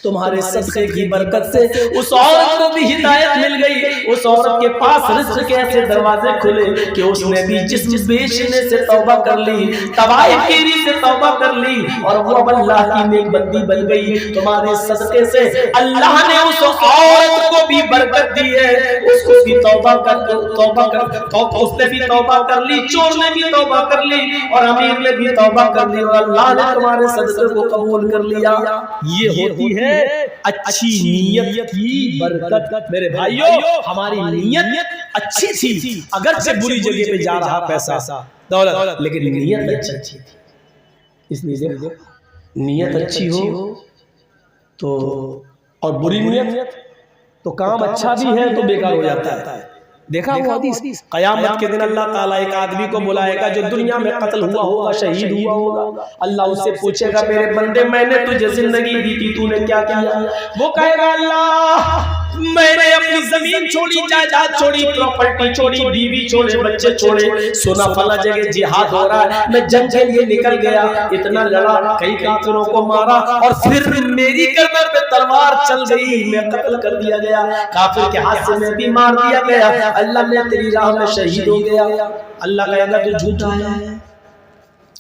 تمہارے صدقے کی برکت سے اس عورت کو بھی ہدایت مل گئی، اس عورت کے پاس رزق کے ایسے دروازے کھلے کہ اس نے بھی جسم بیچنے سے توبہ کر لی، طوائف گیری سے توبہ کر لی، اور وہ اب اللہ کی نیک بندی بن گئی۔ تمہارے صدقے سے اللہ نے اس عورت کو بھی برکت دی ہے، اس کو بھی توبہ اس نے بھی توبہ کر لی، چور نے بھی توبہ کر لی، اور امیر نے بھی توبہ کر لی، اور اللہ نے تمہارے صدقے کو قبول کر لیا۔ یہ ہوتی ہے اچھی نیت کی برکت۔ میرے بھائیو ہماری نیت اچھی تھی، اگرچہ بری جگہ پہ جا رہا پیسہ دولت، لیکن نیت اچھی تھی، اس لیے نیت اچھی ہو تو اور بری نیت تو کام اچھا بھی ہے تو بیکار ہو جاتا ہے. دیکھا وہ حدیث, قیامت کے دن اللہ تعالیٰ ایک آدمی کو بلائے گا جو دنیا میں قتل ہوا ہوگا, شہید ہوا ہوگا. اللہ اس سے پوچھے گا میرے بندے میں نے تجھے زندگی دی تھی, تو نے کیا کیا؟ وہ کہے گا اللہ میں نے اپنی زمین چھوڑی, جائیداد چھوڑی, پراپرٹی چھوڑی, بیوی چھوڑے, بچے چھوڑے, سونا فلا جگہ جہاد ہو رہا ہے, میں جنگ کے لیے نکل گیا, اتنا لڑا, کئی کافروں کو مارا, اور پھر میری گردن پہ تلوار چل گئی, میں قتل کر دیا گیا, کافر کے ہاتھ سے میں بھی مار دیا گیا, اللہ میں تیری راہ میں شہید ہو گیا. اللہ کہے گا تو جھوٹا ہے,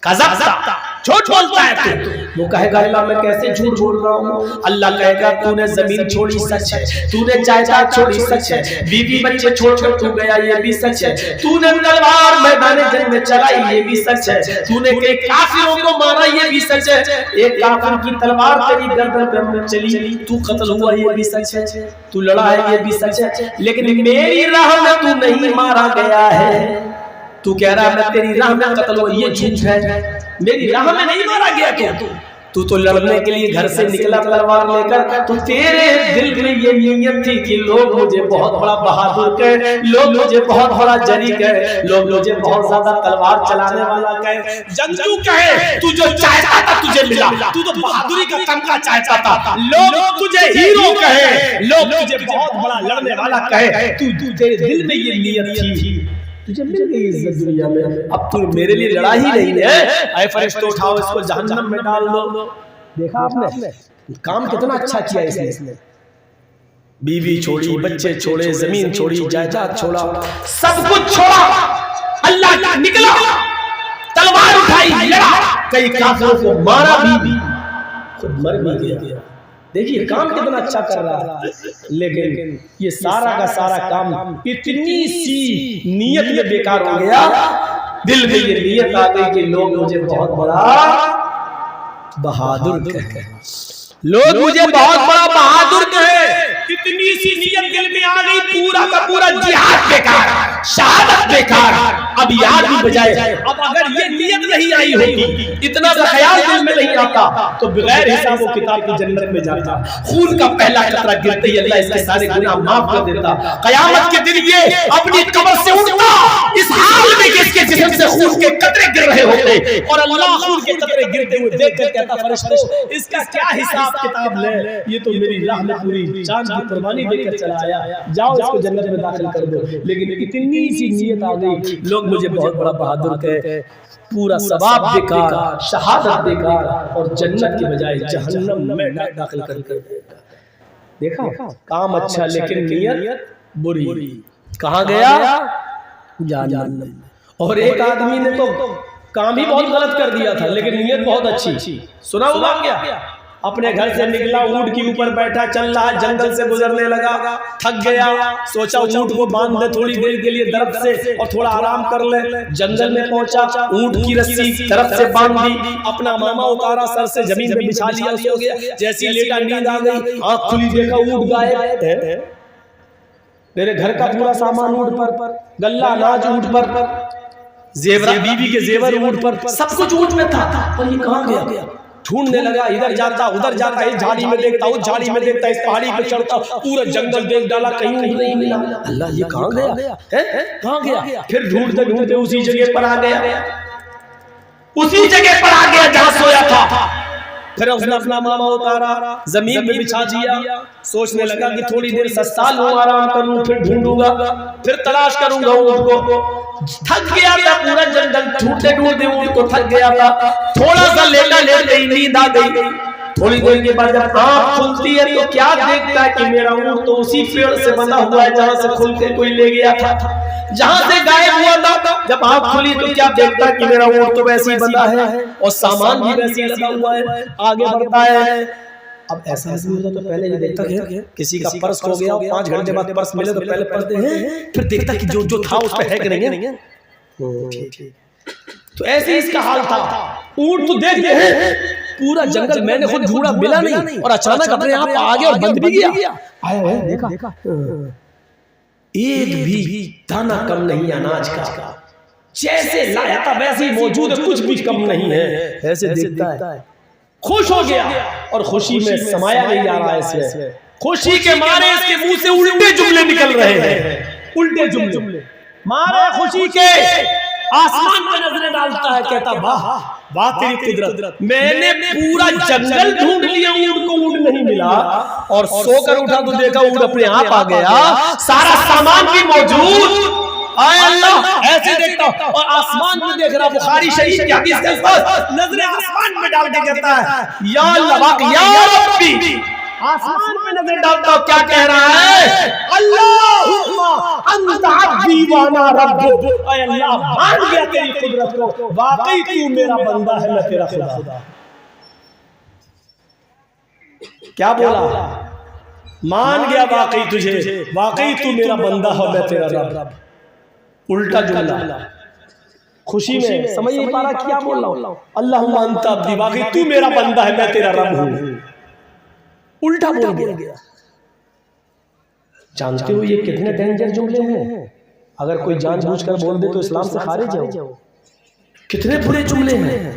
کذبت, جھوٹ بولتا ہے تو. وہ کہے گا اللہ میں کیسے جھوٹ بول رہا ہوں؟ اللہ کہے گا تو نے زمین چھوڑی سچ ہے, تو نے جائیداد چھوڑی سچ ہے, بیوی بچے چھوڑ کر تو گیا یہ بھی سچ ہے, تو نے تلوار میدان جنگ میں چلائی یہ بھی سچ ہے, تو نے کئی کافروں کو مارا یہ بھی سچ ہے, ایک کافر کی تلوار تیری گردن پر چلی, تو قتل ہوا یہ بھی سچ ہے, تو لڑا ہے یہ بھی سچ ہے, لیکن میری راہ میں تو نہیں مارا گیا ہے. تو کہہ رہا ہے میں تیری راہ میں قتل ہوا, یہ جھوٹ ہے, میری راہ میں نہیں مارا گیا. کیا تو لڑنے کے لیے گھر سے نکلا تلوار لے کر, تو تیرے دل میں یہ نیت تھی کہ لوگ مجھے بہت بڑا بہادر کہے, لوگ مجھے بہت بڑا جری کہے, لوگ مجھے بہت زیادہ تلوار چلانے والا کہے, جنگجو کہے, تو جو چاہتا تھا تجھے ملا, تو بہادری کا تمغہ چاہتا تھا, لوگ تجھے ہیرو کہے, لوگ تجھے بہت بڑا لڑنے والا کہے, تو تیرے دل میں یہ نیت تھی, تجھے مل گئی عزت دنیا میں, اب تو میرے لیے لڑا ہی نہیں ہے, اے فرشتوں اٹھاؤ اس کو جہنم میں ڈال دو. دیکھا آپ نے کام کتنا اچھا کیا اس نے, بیوی چھوڑی, بچے چھوڑے, زمین چھوڑی, جائیداد چھوڑا, سب کچھ چھوڑا, اللہ کا نکلا, تلوار اٹھائی, لڑا, کئی کافروں کو مارا بھی, خود مر بھی گیا. دیکھیے کام کتنا اچھا کر رہا ہے, لیکن یہ سارا کا سارا کام اتنی سی نیت میں بیکار ہو گیا. دل میں یہ نیت آ گئی کہ لوگ مجھے بہت بڑا بہادر کہے, لوگ مجھے بہت بڑا بہادر کہے, اتنی سی نیت دل میں آ گئی, پورا کا پورا جہاد بیکار, شہادت بیکار. اب یاد بھی بجائے, اب اگر یہ نیت نہیں آئی ہوتی, اتنا سا خیال دل میں نہیں آتا, تو بغیر حساب و کتاب کی جنت میں جاتا, خون کا پہلا قطرہ گرتے ہی اللہ اس کے سارے گناہ معاف کر دیتا. قیامت کے دن یہ اپنی قبر سے اٹھتا اس حال میں کہ اس کے جسم سے خون کے قطرے گر رہے ہوتے, اور اللہ خون کے قطرے گرتے ہوئے دیکھ کر کہتا فرشتوں اس کا کیا حساب کتاب لے, یہ تو میری راہ میں پوری جان کی قربانی دے کر چلا آیا, جاؤ اس کو جنت میں داخل کر دو. لیکن اتنی سی نیت آ گئی, لوگ مجھے بہت بڑا بہادر کہے, پورا ثواب بیکار, شہادت بیکار, اور جنت کی بجائے جہنم میں داخل کر دیتا. دیکھا کام اچھا لیکن نیت بری, کہاں گیا جہنم میں. اور ایک آدمی نے تو کام ہی بہت غلط کر دیا تھا لیکن نیت بہت اچھی. سنا ہوا کیا, اپنے گھر سے نکلا, اونٹ کے اوپر بیٹھا, چل رہا, جنگل سے گزرنے لگا, تھک گیا, سوچا اونٹ کو باندھ دے تھوڑی دیر کے لیے درخت سے اور تھوڑا آرام کر لے. جنگل میں پہنچا, اونٹ کی رسی درخت سے باندھ دی, اپنا ماما اتارا, سر سے زمین پہ بچھا لیا, سو گیا. جیسی لیٹا نیند آ گئی, آنکھ کھلی, دیکھا اونٹ غائب ہے, میرے گھر کا پورا سامان اونٹ پر, غلہ اناج اونٹ پر, زیورات بیوی کے زیور اونٹ پر, سب کچھ اونٹ میں تھا. اور یہ کہاں گیا؟ ڈھونڈنے لگا, ادھر جاتا ادھر جاتا, اس جھاڑی میں دیکھتا اس جھاڑی میں دیکھتا, اس پہاڑی پہ چڑھتا, پورا جنگل دیکھ ڈالا, کہیں نہیں ملا. اللہ یہ کہاں گیا, کہاں گیا؟ پھر ڈھونڈتے ڈھونڈتے اسی جگہ پر آ گیا, اسی جگہ پر آ گیا جہاں سویا تھا. پھر اس نے اپنا ماما اتارا, زمین میں بچھا دیا, سوچنے لگا کہ تھوڑی دیر سال ہوں, آرام کروں, پھر ڈھونڈوں گا, پھر تلاش کروں گا اونٹ کو. تھک گیا تھا, پورا جنگل ڈھونڈتے ڈھونڈتے اونٹ کو تھک گیا تھا, تھوڑا سا لیٹ گئی, نیند آ گئی. تھوڑی دیر کے بعد جب آنکھ کھلتی ہے تو کیا دیکھتا ہے کہ میرا اونٹ تو اسی پیڑ سے بندھا ہوا ہے جہاں سے کھل کے کوئی لے گیا تھا, جہاں سے غائب ہوا تھا. جب آنکھ کھلی تو کیا دیکھتا ہے کہ میرا اونٹ تو ویسے ہی بندھا ہے اور سامان بھی ویسے ہی لگا ہوا ہے. آگے بڑھتا ہے, اب ایسا نہیں ہوتا تو پہلے یہ دیکھتا کہ کسی کا پرس کھو گیا, 5 گھنٹے بعد پرس ملے تو پہلے پڑھتے ہیں, پھر دیکھتا کہ جو تھا اس پہ ہے کہ نہیں ہے. تو ایسے اس کا حال تھا. اونٹ تو دیکھتے ہیں پورا جنگل, میں نے خود ڈھونڈا ملا نہیں, اور اچانک اپنے آپ آ گیا اور بند بھی گیا. آیا دیکھا ایک بھی دانہ کم نہیں اناج کا, جیسے لایا تھا ویسے ہی موجود ہے, کچھ بھی کم نہیں ہے. ایسے دیکھتا ہے خوش ہو گیا اور خوشی میں سمایا نہیں جا رہا ہے اس میں، خوشی کے مارے اس کے منہ سے الٹے جملے نکل رہے ہیں، الٹے جملے مارے خوشی کے آسمان پہ نظریں ڈالتا ہے، کہتا واہ واہ تیری قدرت، میں نے پورا جنگل ڈھونڈ لیا اونٹ کو اونٹ نہیں ملا، اور سو کر اٹھا تو دیکھا اونٹ اپنے آپ آ گیا، سارا سامان بھی موجود، آئے اللہ ایسے دیکھتا ہوں، اور آسمان میں دیکھ رہا، بخاری شریف کی حدیث کے پاس نظریں آسمان میں ڈال کے کہتا ہے یا اللہ یا ربی، آسمان میں نظر ڈالتا ہوں، کیا کہہ رہا ہے؟ اللہم انت عبدی وانا ربک، اے اللہ مان گیا تیری قدرت کو، واقعی تو میرا بندہ ہے، میں تیرا خدا۔ کیا بولا؟ مان گیا واقعی تجھے، واقعی تو میرا بندہ ہے، میں تیرا رب۔ الٹا جملہ خوشی میں سمجھ نہیں پا رہا کیا بول رہا ہوں، اللہم انت عبدی، واقعی تو میرا بندہ ہے، میں تیرا رب ہوں، الٹا بول گیا۔ جانتے ہو یہ کتنے ڈینجر جملے ہیں؟ اگر کوئی جان بوجھ کر بول دے تو اسلام سے خارج ہے، کتنے برے جملے ہیں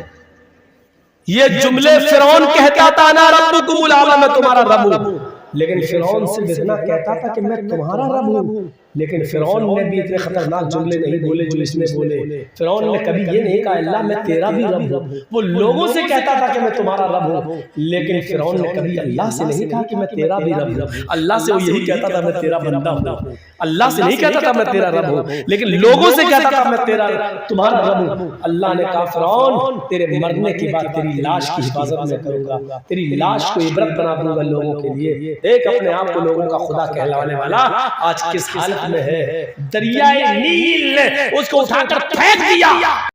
یہ جملے۔ فرعون کہتا تھا انا ربکم الاعلی، میں تمہارا رب ہوں، لیکن فرعون سے اتنا کہتا تھا کہ میں تمہارا رب ہوں، لیکن فرعون نے بھی اتنے خطرناک جملے نہیں بولے جو اس نے بولے۔ فرعون نے کبھی یہ نہیں کہا اللہ میں تیرا بھی رب ہوں، وہ لوگوں سے کہتا تھا کہ میں تمہارا رب ہوں، لیکن فرعون نے کبھی اللہ سے نہیں کہا کہ میں تیرا بھی رب ہوں۔ اللہ سے وہ یہی کہتا تھا میں تیرا بندہ ہوں، اللہ سے نہیں کہتا تھا میں تیرا رب ہوں، لیکن لوگوں سے کہتا تھا میں تیرا تمہارا رب ہوں۔ اللہ نے کہا فرعون تیرے مرنے کے بعد تیری لاش کی حفاظت میں کروں گا، تیری لاش کو عبرت بنا دوں گا لوگوں کے لیے۔ ایک اپنے آپ کو لوگوں کا خدا کہلانے والا آج کس حالت میں ہے؟ دریائے نیل نے اس کو اٹھا کر پھینک دیا۔